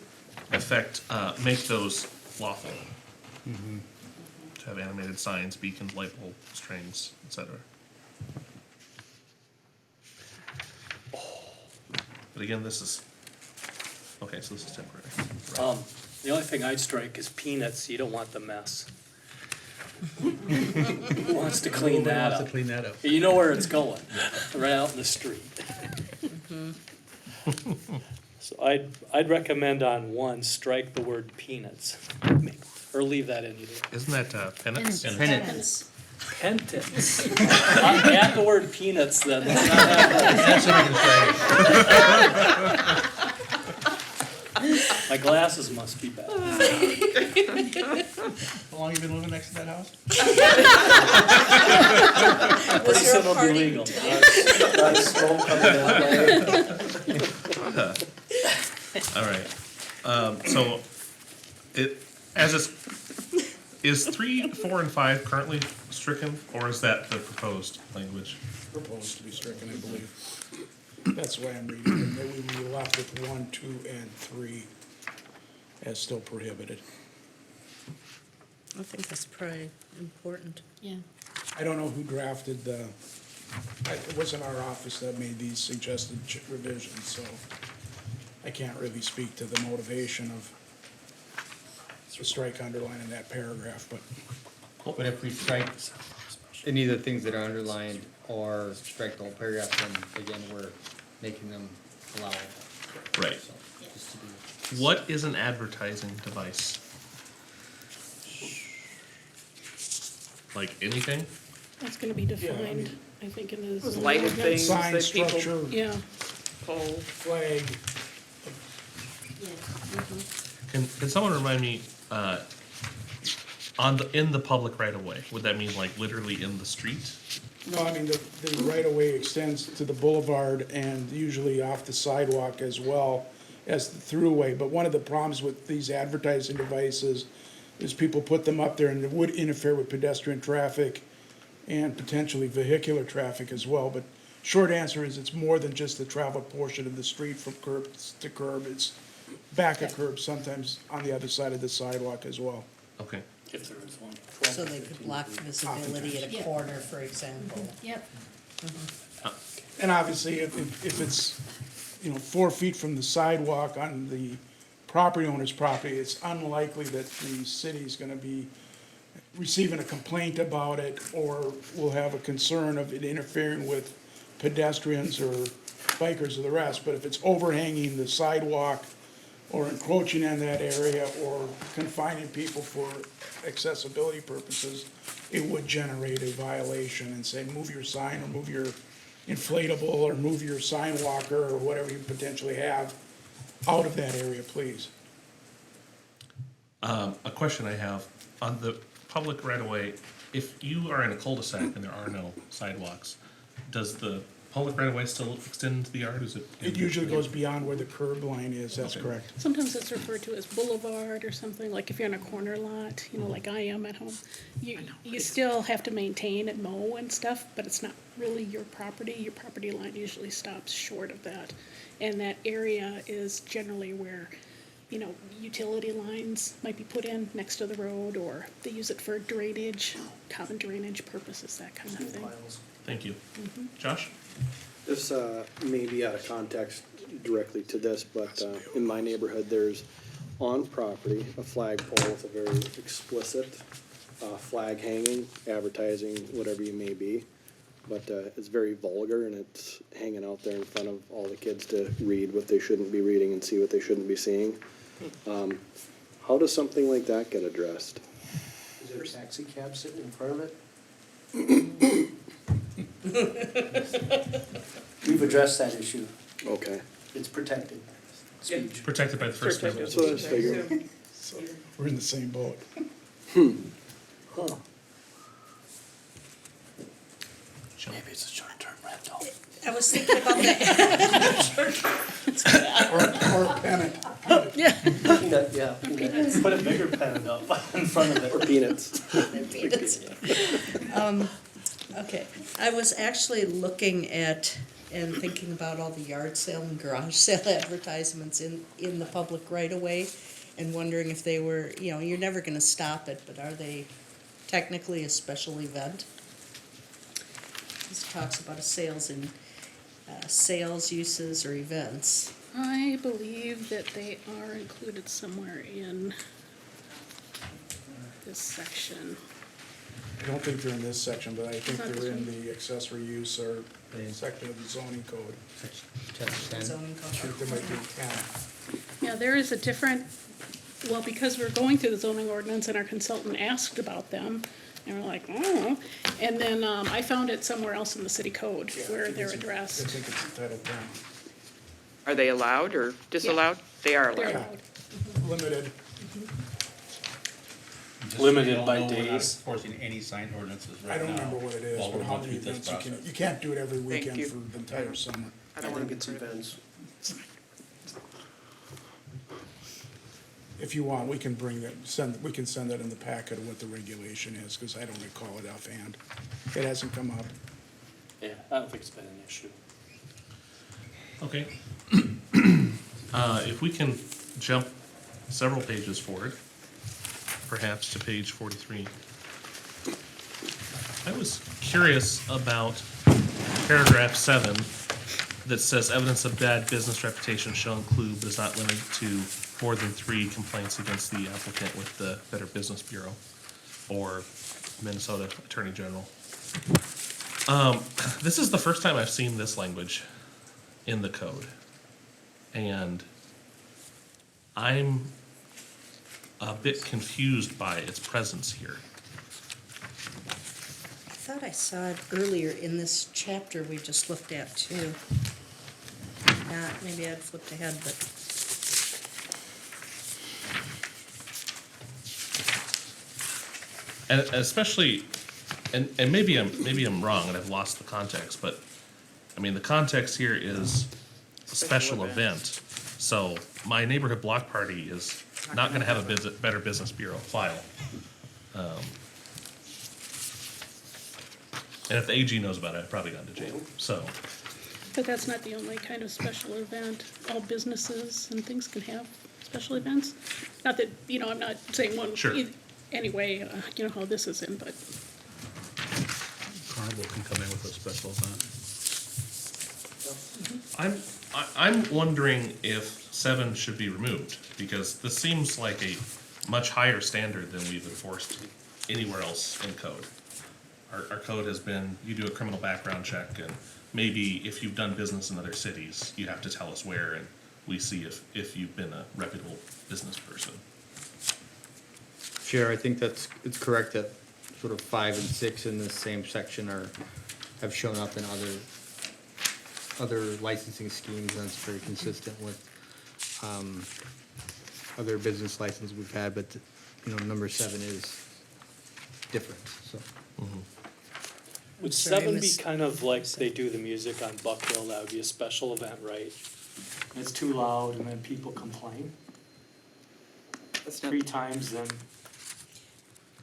affect, make those lawful. To have animated signs, beacons, light bulb strings, etc. But again, this is, okay, so this is temporary. Right.
The only thing I'd strike is peanuts, you don't want the mess. Who wants to clean that up?
Clean that up.
You know where it's going, right out in the street. So I'd recommend on 1, strike the word peanuts, or leave that in either.
Isn't that penance?
Penance.
Penance. Add the word peanuts then. Let's not have that. My glasses must be bad.
How long you been living next to that house?
Pretty soon it'll be
party?
legal.
Lot of smoke coming that way.
All right, so is 3, 4, and 5 currently stricken, or is that the proposed language?
Proposed to be stricken, I believe. That's why I'm reading it, and then we were left with 1, 2, and 3 as still prohibited.
I think that's probably important.
Yeah.
I don't know who drafted it wasn't our office that made these suggested revisions, so I can't really speak to the motivation of the strike underline in that paragraph, but
But if we strike any of the things that are underlined or strike the whole paragraph, then again, we're making them allowable.
Right.
So, just to be-
What is an advertising device? Like anything?
That's gonna be defined, I think, in the.
Those lighted things
sign,
that people
structure,
Yeah,
pull.
flag,
Can someone remind me, in the public right of way, would that mean like literally in the street?
no, I mean, the right-of-way extends to the boulevard and usually off the sidewalk as well as the throughway. But one of the problems with these advertising devices is people put them up there and it would interfere with pedestrian traffic and potentially vehicular traffic as well. But short answer is it's more than just the traveled portion of the street from curb to curb. It's back a curb, sometimes on the other side of the sidewalk as well.
Okay,
If there is one.
So they could block visibility at a corner, for example.
Yep.
And obviously, if 4 feet from the sidewalk on the property owner's property, it's unlikely that the city's gonna be receiving a complaint about it or will have a concern of it interfering with pedestrians or bikers or the rest. But if it's overhanging the sidewalk or encroaching on that area or confining people for accessibility purposes, it would generate a violation and say, move your sign or move your inflatable or move your sign walker or whatever you potentially have out of that area, please.
A question I have, on the public right-of-way, if you are in a cul-de-sac and there are no sidewalks, does the public right-of-way still extend to the yard? Is it?
It usually goes beyond where the curb line is, that's
Okay.
correct.
Sometimes it's referred to as boulevard or something, like if you're in a corner lot, you know, like I am at home. You still have to maintain and mow and stuff, but it's not really your property. Your property line usually stops short of that. And that area is generally where, you know, utility lines might be put in next to the road, or they use it for drainage, common drainage purposes, that kind of thing.
Thank you. Josh?
This may be out of context directly to this, but in my neighborhood, there's on property a flagpole with a very explicit flag hanging, advertising whatever you may be. But it's very vulgar and it's hanging out there in front of all the kids to read what they shouldn't be reading and see what they shouldn't be seeing. How does something like that get addressed?
Is there a taxi cab sitting in front of it? We've addressed that issue.
Okay.
It's protected speech.
Protected by the First Amendment.
So I was figuring.
So we're in the same boat.
Huh.
Maybe it's a short-term rental.
I was thinking about that.
Or a pennant.
Peanut, yeah, peanut.
Put a bigger pen up in front of it.
Or peanuts.
Okay, I was actually looking at and thinking about all the yard sale and garage sale advertisements in the public right of way and wondering if they were, you know, you're never gonna stop it, but are they technically a special event? This talks about a sales and, sales uses or events.
I believe that they are included somewhere in this section.
I don't think they're in this section, but I think they're in the accessory use or section of the zoning code.
Zoning
I
code.
think there might be 10.
Yeah, there is a different, well, because we're going through the zoning ordinance and our consultant asked about them, and we're like, oh, and then, I found it somewhere else in the city code where they're
I
addressed.
think it's Title 10.
Are they allowed or disallowed? They are
They're
allowed.
allowed.
Limited.
Just
Limited
so you all
by
know, we're not
days.
enforcing any sign ordinances
I
right now.
don't remember what it is,
while
but
we're
how
going
many
through this
events you can,
process.
you can't do it every weekend
you.
for the entire summer.
I
I
don't want
think
to
it's events.
If you want, we can bring that, we can send that in the packet of what the regulation is, because I don't recall it offhand. It hasn't come up.
Yeah, I don't think it's been an issue.
Okay. If we can jump several pages forward, perhaps to page 43. I was curious about paragraph 7 that says evidence of bad business reputation shall include, but is not limited to, more than 3 complaints against the applicant with the Better Business Bureau or Minnesota Attorney General. This is the first time I've seen this language in the code. And I'm a bit confused by its presence here.
I thought I saw it earlier in this chapter we just looked at too. Maybe I'd flipped ahead, but.
And especially, and maybe I'm wrong and I've lost the context, but I mean, the context here is a special event. So my neighborhood block party is not gonna have a Better Business Bureau file. And if the AG knows about it, I've probably gone to jail, so.
But that's not the only kind of special event. All businesses and things can have special events. Not that, you know, I'm not saying one.
Sure.
Anyway, you know how this is in, but
Carnival can come in with a special event.
I'm wondering if 7 should be removed, because this seems like a much higher standard than we've enforced anywhere else in code. Our code has been, you do a criminal background check, and maybe if you've done business in other cities, you have to tell us where, and we see if you've been a reputable business person.
Chair, I think it's correct that sort of 5 and 6 in the same section have shown up in other licensing schemes, and it's very consistent with, other business licenses we've had, but, number 7 is different, so.
Would
Sorry,
7 be
Miss-
kind of like they do the music on Buck Hill? That would be a special event, right? And it's too loud and then people complain
That's not,
3 times, then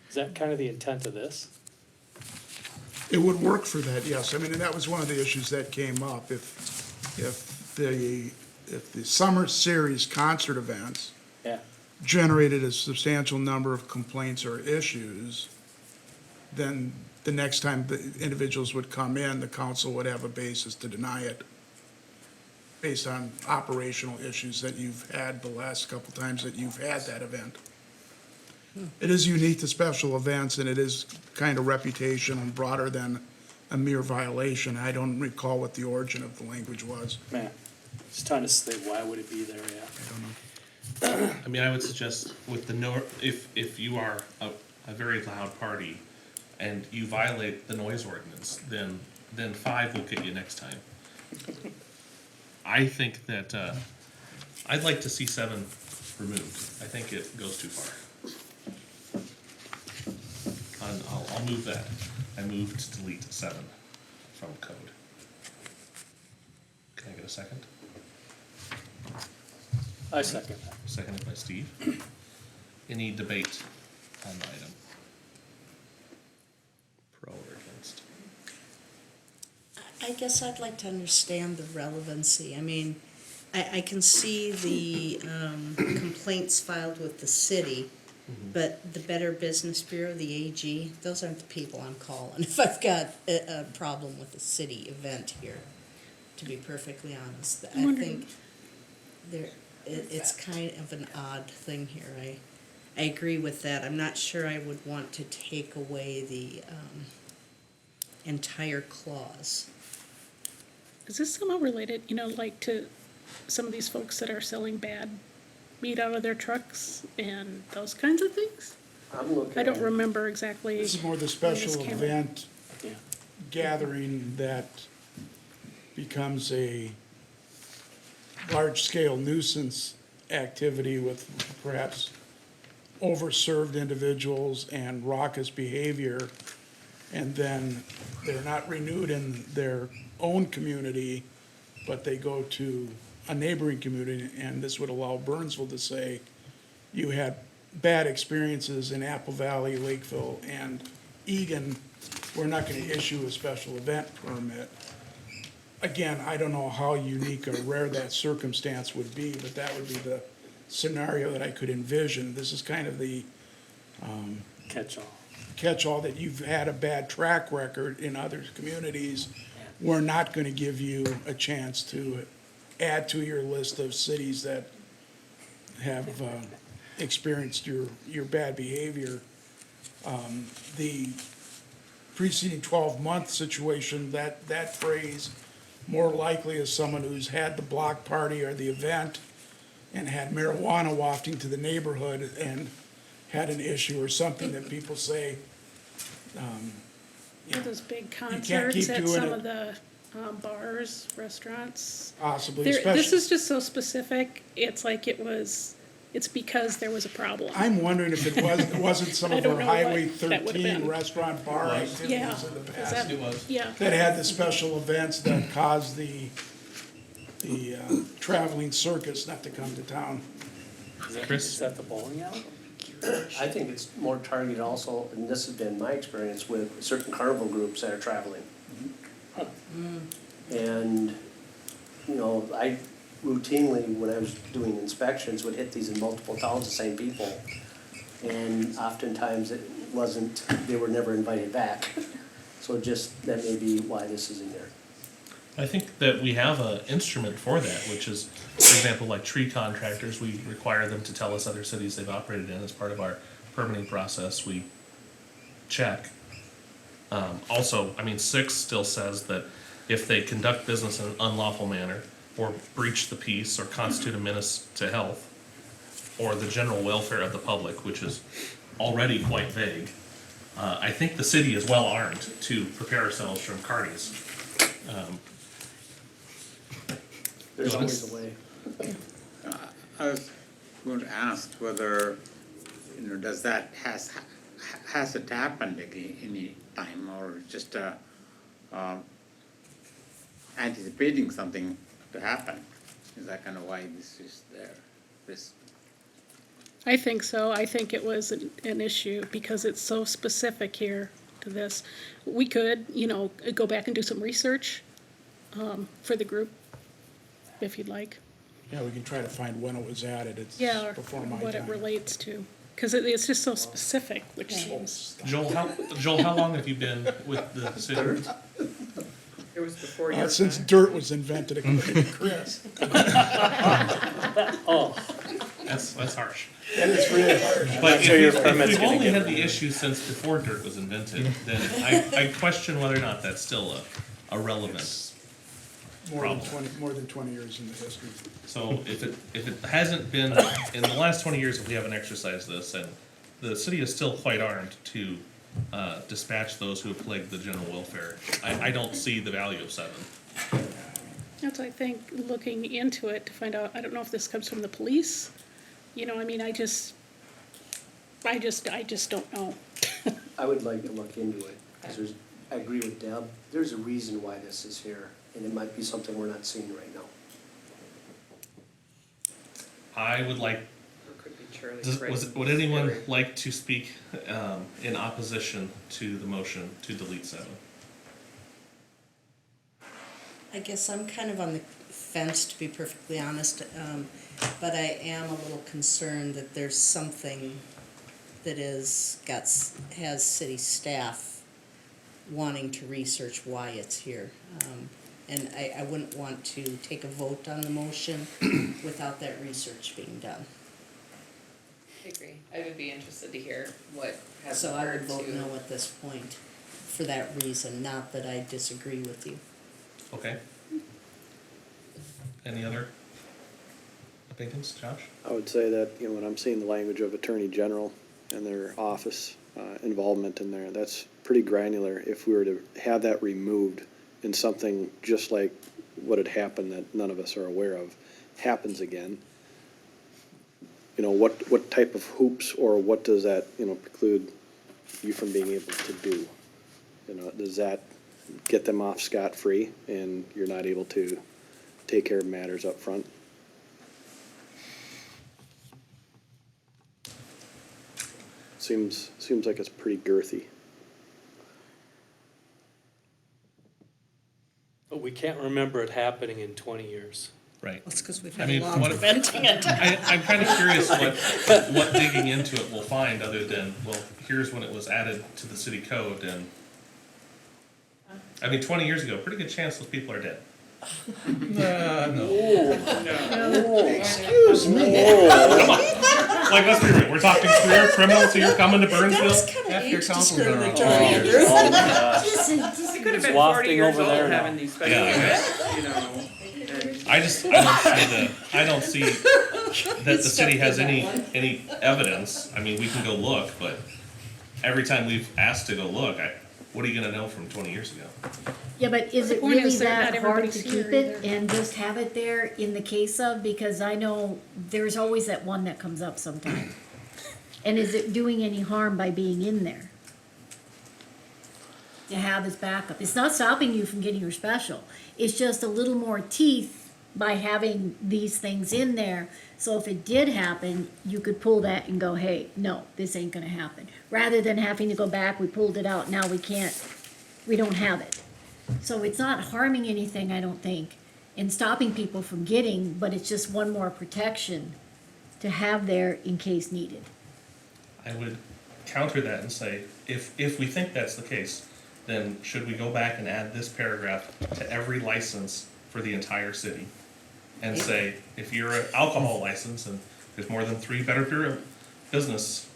is that kind of the intent of this?
It would work for that, yes. I mean, and that was one of the issues that came up. If the summer series concert events
Yeah.
generated a substantial number of complaints or issues, then the next time the individuals would come in, the council would have a basis to deny it based on operational issues that you've had the last couple times that you've had that event. It is unique to special events, and it is kind of reputational and broader than a mere violation. I don't recall what the origin of the language was.
Man, just trying to say, why would it be there, yeah?
I don't know.
I mean, I would suggest with the if you are a very loud party and you violate the noise ordinance, then 5 will get you next time. I think that, I'd like to see 7 removed. I think it goes too far. And I'll move that. I move to delete 7 from code. Can I get a second?
I second that.
Seconded by Steve. Any debate on the item? Pro or against?
I guess I'd like to understand the relevancy. I mean, I can see the complaints filed with the city, but the Better Business Bureau, the AG, those aren't the people I'm calling if I've got a problem with a city event here, to be perfectly honest. I think it's kind of an odd thing here. I agree with that. I'm not sure I would want to take away the entire clause.
Is this somehow related, like to some of these folks that are selling bad meat out of their trucks and those kinds of things?
I'm looking
I don't
at-
remember exactly.
This is more the
when
special
this came up.
event
Yeah.
gathering that becomes a large-scale nuisance activity with perhaps overserved individuals and raucous behavior, and then they're not renewed in their own community, but they go to a neighboring community, and this would allow Burnsville to say, you had bad experiences in Apple Valley, Lakeville, and Egan, we're not gonna issue a special event permit. Again, I don't know how unique or rare that circumstance would be, but that would be the scenario that I could envision. This is kind of the
Catch-all.
catch-all that you've had a bad track record in other communities. We're not gonna give you a chance to add to your list of cities that have experienced your bad behavior. The preceding 12-month situation, that phrase more likely is someone who's had the block party or the event and had marijuana wafting to the neighborhood and had an issue or something that people say,
Those big
can't
concerts
keep
at
doing
some
it.
of the bars, restaurants.
possibly,
This
especially.
is just so specific, it's like it's because there was a problem.
I'm wondering if it wasn't some
I
of
don't
our
know what
Highway
that would've
13
been.
restaurant bar
Yeah,
activities in the
is
past.
that, yeah.
That had the special events that caused the traveling circus not to come to town.
Chris?
Is that the bowling alley?
I think it's more targeted also, and this has been my experience with certain carnival groups that are traveling. And, I routinely, when I was doing inspections, would hit these in multiple towns, the same people. And oftentimes it wasn't, they were never invited back. So that may be why this is in there.
I think that we have an instrument for that, which is, for example, like tree contractors, we require them to tell us other cities they've operated in as part of our permitting process. We check. Also, I mean, 6 still says that if they conduct business in an unlawful manner, or breach the peace, or constitute a menace to health, or the general welfare of the public, which is already quite vague, I think the city is well armed to prepare ourselves from carnies.
There's always a way.
I was going to ask whether, does that, has it happened any time, or just anticipating something to happen? Is that kind of why this is there, this?
I think so. I think it was an issue because it's so specific here to this. We could, go back and do some research for the group, if you'd like.
Yeah, we can try to find when it was added. It's
Yeah, or
before my
what it
time.
relates to. Because it's just so specific, which
Joel, how long have you been with the city?
It was before your
Since
time.
dirt was invented, according to Chris.
Oh,
That's harsh.
That is really hard.
But
sure your
if
permit's
we've
gonna
only
get
had the issue since before dirt was invented, then I question whether or not that's still a relevant.
More than 20 years in the history.
So if it hasn't been, in the last 20 years, if we haven't exercised this, and the city is still quite armed to dispatch those who have plagued the general welfare, I don't see the value of 7.
that's, I think, looking into it to find out, I don't know if this comes from the police. I just don't know.
I would like to look into it, because I agree with Deb, there's a reason why this is here, and it might be something we're not seeing right now.
I would like,
Or could be Charlie
would anyone like to speak in opposition to the motion to delete 7?
I guess I'm kind of on the fence, to be perfectly honest, but I am a little concerned that there's something that has city staff wanting to research why it's here. And I wouldn't want to take a vote on the motion without that research being done.
I agree. I would be interested to hear what has
So I would
occurred
vote
to.
no at this point, for that reason, not that I disagree with you.
Okay. Any other opinions, Josh?
I would say that, when I'm seeing the language of Attorney General and their office involvement in there, that's pretty granular. If we were to have that removed and something just like what had happened that none of us are aware of happens again, what type of hoops or what does that, preclude you from being able to do? Does that get them off scot-free and you're not able to take care of matters up front? Seems like it's pretty girthy.
but we can't remember it happening in 20 years.
Right.
That's because we've
I
had a
mean,
law
what-
preventing it.
I'm kind of curious what digging into it will find, other than, well, here's when it was added to the city code, and, I mean, 20 years ago, pretty good chance those people are dead.
Excuse me.
Like, let's be real, we're talking career criminals who are coming to Burnsville?
That's kind of
Half your
age
council's been around.
discriminatory, Andrew.
They could have been 40
wafting
years
over
old
there now.
having these special
Yeah.
events, you know.
I don't see that the city has any evidence. I mean, we can go look, but every time we've asked to go look, what are you gonna know from 20 years ago?
Yeah, but is
The
it
point
really
is that
that
not
hard
everybody's
to
here
keep it
either.
and just have it there in the case of, because I know there's always that one that comes up sometime. And is it doing any harm by being in there? To have as backup, it's not stopping you from getting your special, it's just a little more teeth by having these things in there. So if it did happen, you could pull that and go, hey, no, this ain't gonna happen. Rather than having to go back, we pulled it out, now we don't have it. So it's not harming anything, I don't think, and stopping people from getting, but it's just one more protection to have there in case needed.
I would counter that and say, if we think that's the case, then should we go back and add this paragraph to every license for the entire city? And say, if you're an alcohol license and there's more than 3 Better Business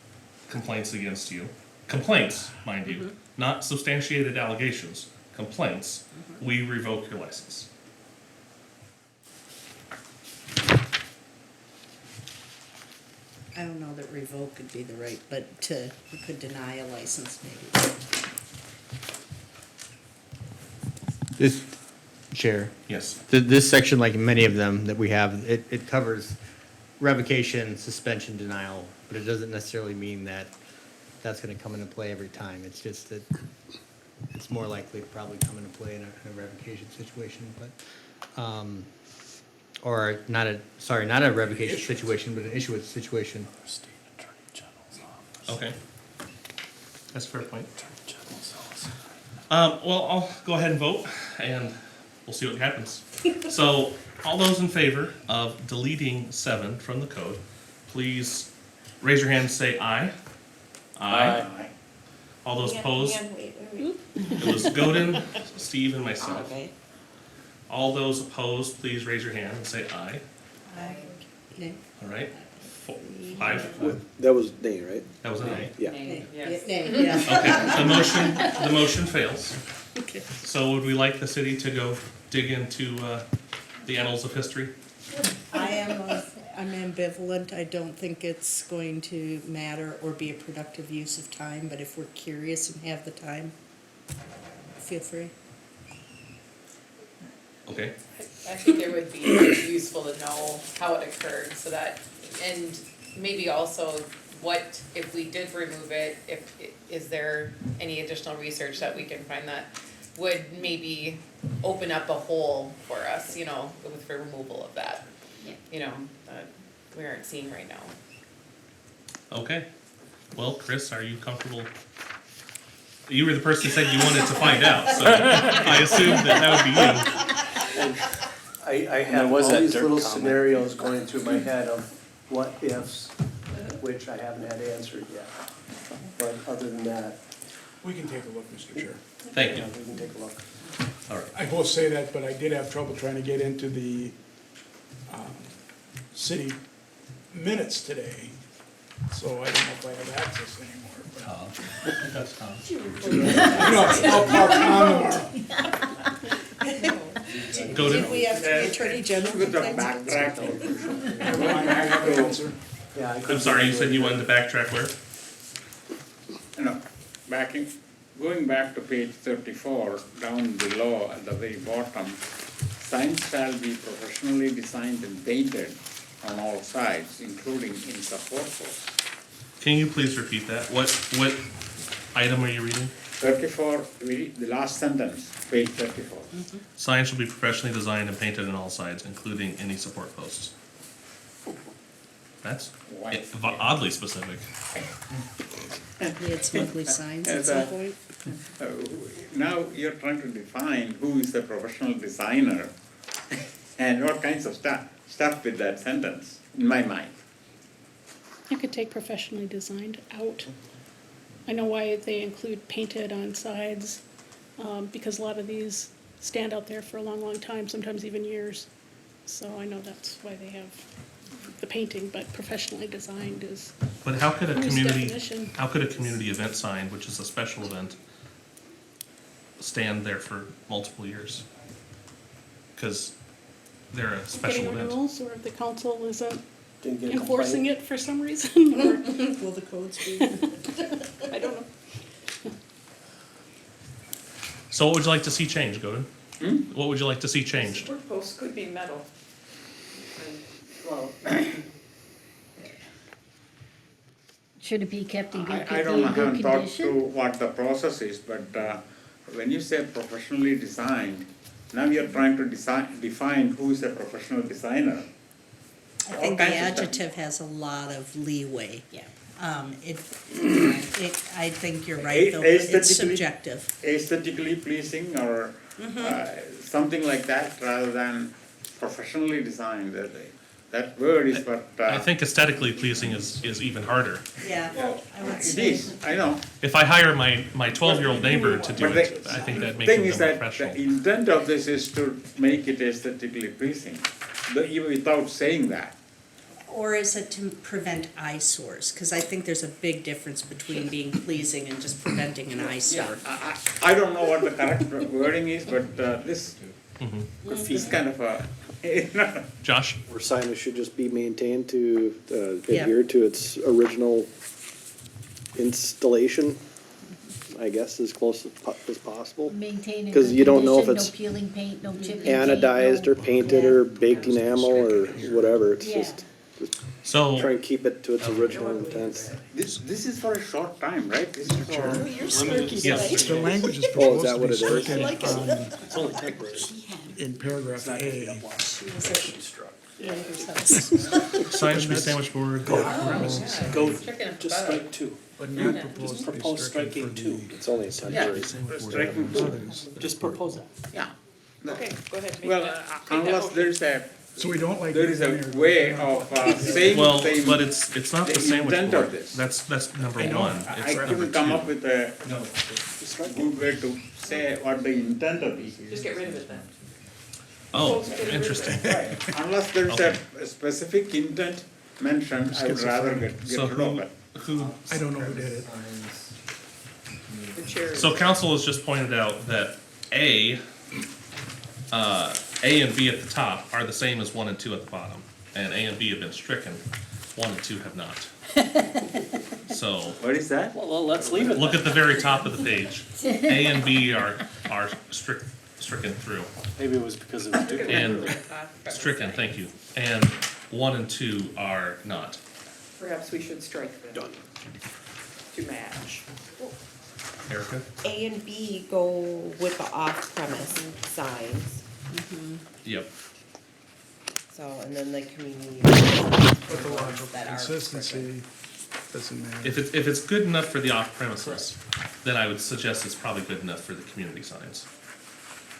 complaints against you, complaints, mind you, not substantiated allegations, complaints, we revoke your license.
I don't know that revoke could be the right, but you could deny a license maybe.
This, Chair,
Yes.
this section, like many of them that we have, it covers revocation, suspension, denial, but it doesn't necessarily mean that that's gonna come into play every time. It's just that it's more likely to probably come into play in a revocation situation, but, or not a revocation situation, but an issuance situation.
Okay. That's a fair point. Well, I'll go ahead and vote, and we'll see what happens. So, all those in favor of deleting 7 from the code, please raise your hand and say aye. Aye. All those opposed? It was Godin, Steve, and myself.
Okay.
All those opposed, please raise your hand and say aye.
Nay.
All right. 5.
That was nay, right?
That was an aye.
Yeah.
Nay,
Yes.
yeah.
Okay, the motion fails. So would we like the city to go dig into the annals of history?
I'm ambivalent. I don't think it's going to matter or be a productive use of time, but if we're curious and have the time, feel free.
Okay.
I think it would be useful to know how it occurred, so that, and maybe also what, if we did remove it, is there any additional research that we can find that would maybe open up a hole for us, with the removal of that, that we aren't seeing right now.
Okay. Well, Chris, are you comfortable? You were the person who said you wanted to find out, so I assumed that would be you.
I have all these little scenarios going through my head of what ifs, which I haven't had answered yet. But other than that,
We can take a look, Mr. Chair.
Thank you.
we can take a look.
All right.
I will say that, but I did have trouble trying to get into the city minutes today, so I don't know if I have access anymore. but-
That's Tom.
No, I'll tomorrow.
Godin?
Did we have the Attorney General?
With the
complaints?
backtrack.
I have to answer.
Yeah, I
I'm
couldn't
sorry, you
do
said
it.
you wanted to backtrack where?
Going back to page 34, down below at the very bottom, signs shall be professionally designed and painted on all sides, including in support posts.
Can you please repeat that? What item are you reading?
34, the last sentence, page 34.
Signs shall be professionally designed and painted on all sides, including any support posts. That's
Why?
oddly specific.
We had some ugly signs at
Yes,
some point.
Now you're trying to define who is a professional designer and what kinds of stuff with that sentence, in my mind.
You could take professionally designed out. I know why they include painted on sides, because a lot of these stand out there for a long, long time, sometimes even years. So I know that's why they have the painting, but professionally designed is
But how could a
loose
community,
definition.
how could a community event sign, which is a special event, stand there for multiple years? Because they're a special
Getting
event.
renewals, or if the council isn't
Didn't get a
enforcing
complaint.
it for some reason, or,
Will the codes be?
I don't know.
So what would you like to see changed, Godin? What would you like to see changed?
Support posts could be metal.
Well,
Should it be kept in good,
I don't know, I
good
haven't thought
condition?
through what the process is, but when you say professionally designed, now you're trying to define who is a professional designer.
I think the
All kinds of stuff.
adjective has a lot of leeway.
yeah.
I think you're right, though, it's
Aesthetically-
subjective.
Aesthetically pleasing or something like that, rather than professionally designed. that word is what,
I think aesthetically pleasing is even harder.
Yeah, I would
it
say.
is, I know.
If I hire my 12-year-old neighbor to do
But
it, I think that makes
thing
him
is that
professional.
the intent of this is to make it aesthetically pleasing, even without saying that.
Or is it to prevent eyesores? Because I think there's a big difference between being pleasing and just preventing an eyesore.
I don't know what the correct wording is, but this is kind of a,
Josh?
Or signage should just be maintained to
Yeah.
adhere to its original installation, I guess, as close as possible.
Maintain in
'Cause
good
you don't know if
condition, no
it's
peeling paint, no chipping paint.
Anodized
no-
or painted
Yeah.
or baked enamel or whatever, it's
Yeah.
just
So,
try and keep it to its original intent.
this is for a short time, right? This is for.
You're smirky
yes.
The language is
Oh, is
proposed
that
to
what
be
it is?
stricken
It's only temporary.
in paragraph A.
Signs should be sandwich board.
Go,
Stricken
just
above.
strike two.
But not
Yeah.
proposed
Just
to be
propose
stricken
striking
for
two.
the
It's only a temporary.
Striking
others.
Just propose that.
Yeah.
Okay, go ahead. make
Well,
that- make that
unless
motion.
there's a,
So we don't like.
there is a way of saying
Well,
the
but it's not the
the
sandwich
intent of
board.
this.
That's number
I know.
one.
I
It's number
couldn't come
two.
up with a good way to say what the intent of this is.
Just get rid of it then.
Oh, interesting.
Unless there's a specific intent mentioned, I would rather get
So
rid of it.
who,
I don't know who did it.
The chair.
so council has just pointed out that A and B at the top are the same as 1 and 2 at the bottom. And A and B have been stricken, 1 and 2 have not. So,
What is that?
Well, let's leave it
look
then.
at the very top of the page. A and B are stricken through.
Maybe it was because it was duplicate.
And stricken, thank you. And 1 and 2 are not.
Perhaps we should strike them. To match.
Erica?
A and B go with the off-premise signs,
Yep.
so, and then the community.
But the logical
that are
consistency doesn't matter.
If it's good enough for the off premises, then I would suggest it's probably good enough for the community signs.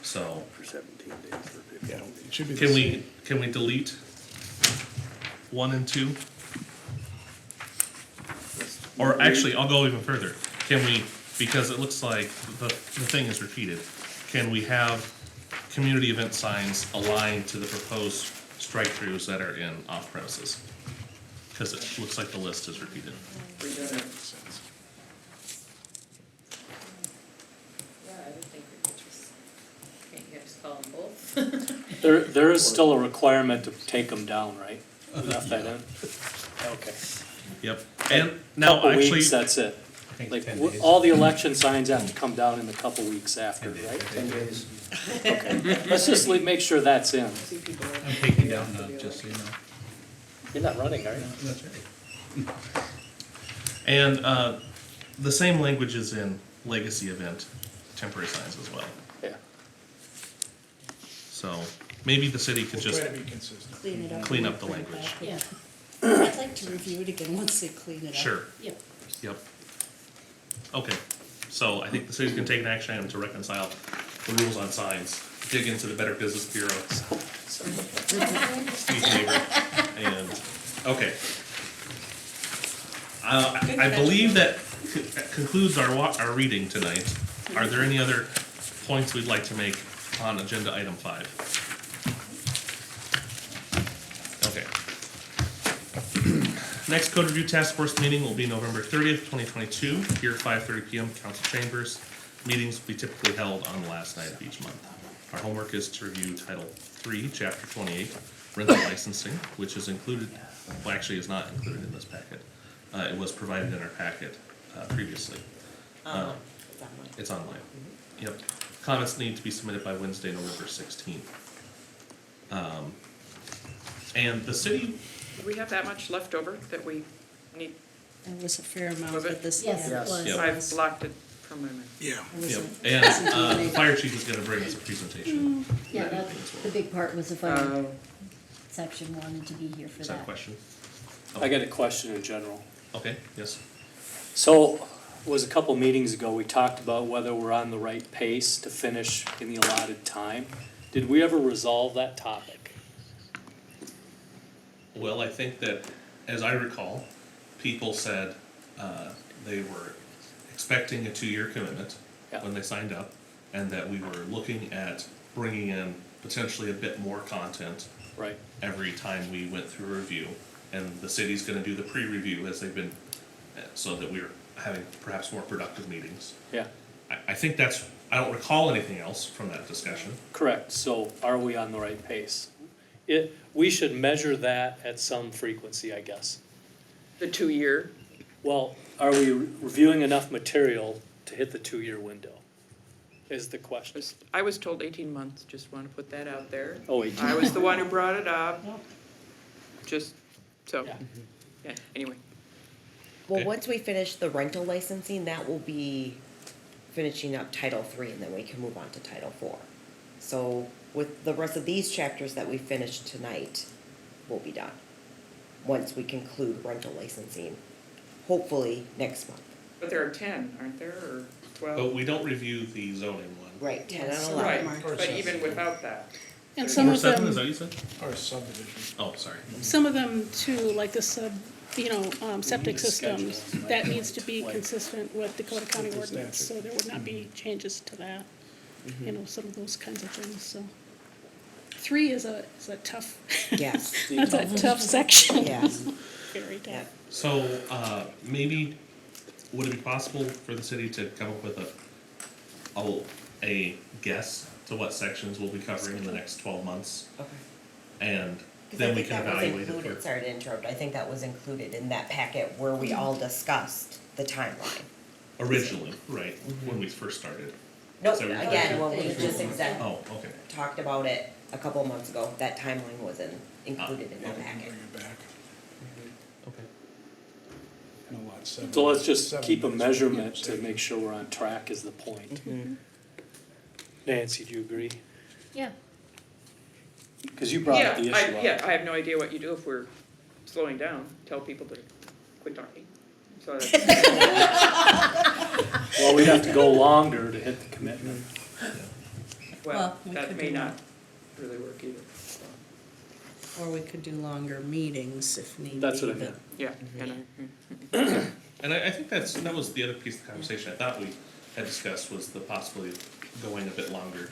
So,
For 17 days or
Yeah,
15 days.
it should be the
can
same.
we delete 1 and 2? Or actually, I'll go even further. Can we, because it looks like the thing is repeated, can we have community event signs aligned to the proposed strike-throughs that are in off premises? Because it looks like the list is repeated.
Yeah, I would think we could just, can't you just call them both?
There is still a requirement to take them down, right? We left that in? Okay.
Yep, and now
Couple
actually,
weeks, that's it. Like, all the election signs have to come down in the couple weeks after, right?
10 days.
Okay, let's just make sure that's in.
I'm taking down none, just so you know.
You're not running, are you?
That's right.
and the same language is in legacy event temporary signs as well.
Yeah.
So maybe the city could
Try
just
to be consistent.
Clean it up.
clean
and
up the
bring it
language.
back.
Yeah,
I'd like to review it again once they clean it up.
Sure,
yep.
yep. Okay, so I think the city's gonna take an action item to reconcile the rules on signs, dig into the Better Business Bureau, Steve's neighbor, and, okay. I believe that concludes our reading tonight. Are there any other points we'd like to make on agenda item 5? Okay. Next code review task force meeting will be November 30th, 2022, here at 5:30 PM, council chambers. Meetings will be typically held on the last night of each month. Our homework is to review Title 3, Chapter 28, rental licensing, which is included, well, actually is not included in this packet. It was provided in our packet previously. It's online. Yep. Comments need to be submitted by Wednesday, November 16th. And the city,
Do we have that much left over that we need?
There was a fair amount,
Was it?
but this.
Yes, it
yeah,
was.
Yep.
I've blocked it from my mind.
Yeah.
it was
yep,
a-
and the
presentation.
fire chief is gonna bring us a presentation.
Yeah, that's, the big part was the fire
Uh,
section wanted to be here for
Is that a
that.
question?
I got a question in general.
Okay, yes.
So, it was a couple meetings ago, we talked about whether we're on the right pace to finish in the allotted time. Did we ever resolve that topic?
Well, I think that, as I recall, people said they were expecting a 2-year commitment
Yeah.
when they signed up, and that we were looking at bringing in potentially a bit more content
Right.
every time we went through a review. And the city's gonna do the pre-review as they've been, so that we're having perhaps more productive meetings.
Yeah,
I think that's, I don't recall anything else from that discussion.
correct. So are we on the right pace? We should measure that at some frequency, I guess.
The 2-year,
Well, are we reviewing enough material to hit the 2-year window? Is the question.
I was told 18 months, just want to put that out there.
Oh, 18.
I was the one who brought it up, just, so,
Yeah.
yeah, anyway.
Well,
Okay.
once we finish the rental licensing, that will be finishing up Title III, and then we can move on to Title IV. So with the rest of these chapters that we finished tonight, we'll be done. Once we conclude rental licensing, hopefully next month.
But there are 10, aren't there, or 12?
But we don't review the zoning one.
Right, 10
Yes,
and
right.
11.
Right, but even without that.
And
there's-
some
Number
of
7, is that
them,
what you said?
Or subdivision.
Oh, sorry.
some of them too, like the septic
need to schedule
systems,
them, right?
that needs to be
Like,
consistent with Dakota County
the
ordinance,
statute.
so there would not be changes to that. You know, some of those kinds of things, so. 3 is a tough.
Yes.
That's a tough section.
Yes.
Very
Yeah.
tough.
So, maybe, would it be possible for the city to come up with a guess to what sections we'll be covering in the next 12 months?
Okay.
And
'Cause
then
I
we
think
can
that was
evaluate it
included,
for,
sorry to interrupt, I think that was included in that packet where we all discussed the timeline.
originally, right, when we first started.
Nope,
So-
again, when we just
Oh, okay.
talked about it a couple of months ago, that timeline wasn't included in that packet.
Bring it back.
Okay.
And a lot, 7.
So let's just
7
keep a
days.
measurement to make sure we're on track is the point. Nancy, do you agree?
Yeah.
Because you brought up the issue up.
Yeah, I have no idea what you do if we're slowing down, tell people to quit talking. So
Well, we'd have to go longer to hit the commitment.
well,
Well, we
that
could
may
do
not really work either.
Or we could do longer meetings if need be.
That's what I
but-
meant.
Yeah, and
And I think that was the other piece of the conversation I thought we had discussed, was the possibility of going a bit longer,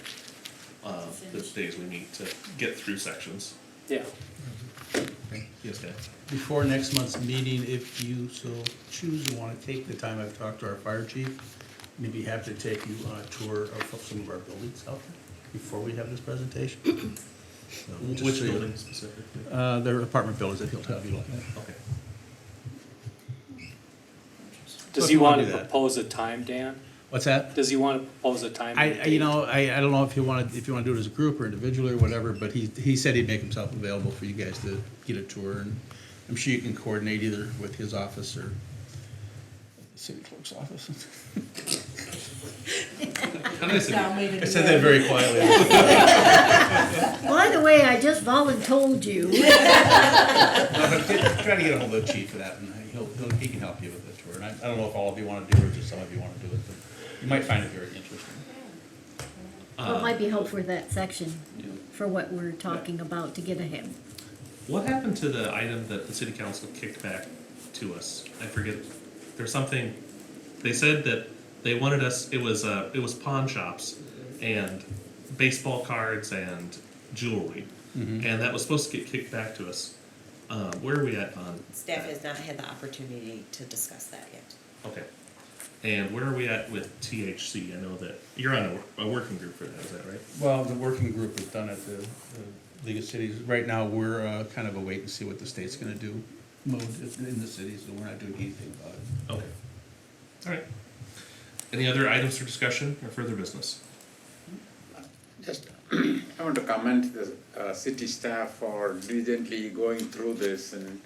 the days we meet to get through sections.
Yeah.
Yes, Dan?
Before next month's meeting, if you so choose, you wanna take the time, I've talked to our fire chief, maybe have to take you on a tour of some of our buildings out there before we have this presentation. So, just
Which
so you-
building specifically?
They're apartment buildings that he'll have you look at.
Okay.
Does
if
he
you wanna
want
do
to
that.
propose a time, Dan?
What's that?
Does he want to propose a time? and a
I, you
date?
know, I don't know if you wanna do it as a group or individually or whatever, but he said he'd make himself available for you guys to get a tour, and I'm sure you can coordinate either with his office or the city clerk's office.
How nice of you.
I said that very quietly.
By the way, I just voluntold you.
Try to get a hold of the chief for that, and he can help you with the tour. And I don't know if all of you wanna do it, or just some of you wanna do it, but you might find it very interesting.
Well, it might be helpful for that section, for what we're talking about to get ahead.
What happened to the item that the city council kicked back to us? I forget. There's something, they said that they wanted us, it was pawn shops and baseball cards and jewelry. And that was supposed to get kicked back to us. Where are we at on?
Staff has not had the opportunity to discuss that yet.
Okay. And where are we at with THC? I know that you're on a working group for that, is that right?
Well, the working group is done at the League of Cities. Right now, we're kind of a wait and see what the state's gonna do mode in the cities, so we're not doing anything about it.
Okay. All right. Any other items for discussion or further business?
Just, I want to commend the city staff for diligently going through this and,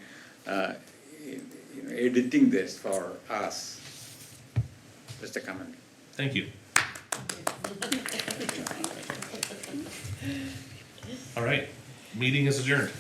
editing this for us. Just a comment.
Thank you. All right, meeting is adjourned.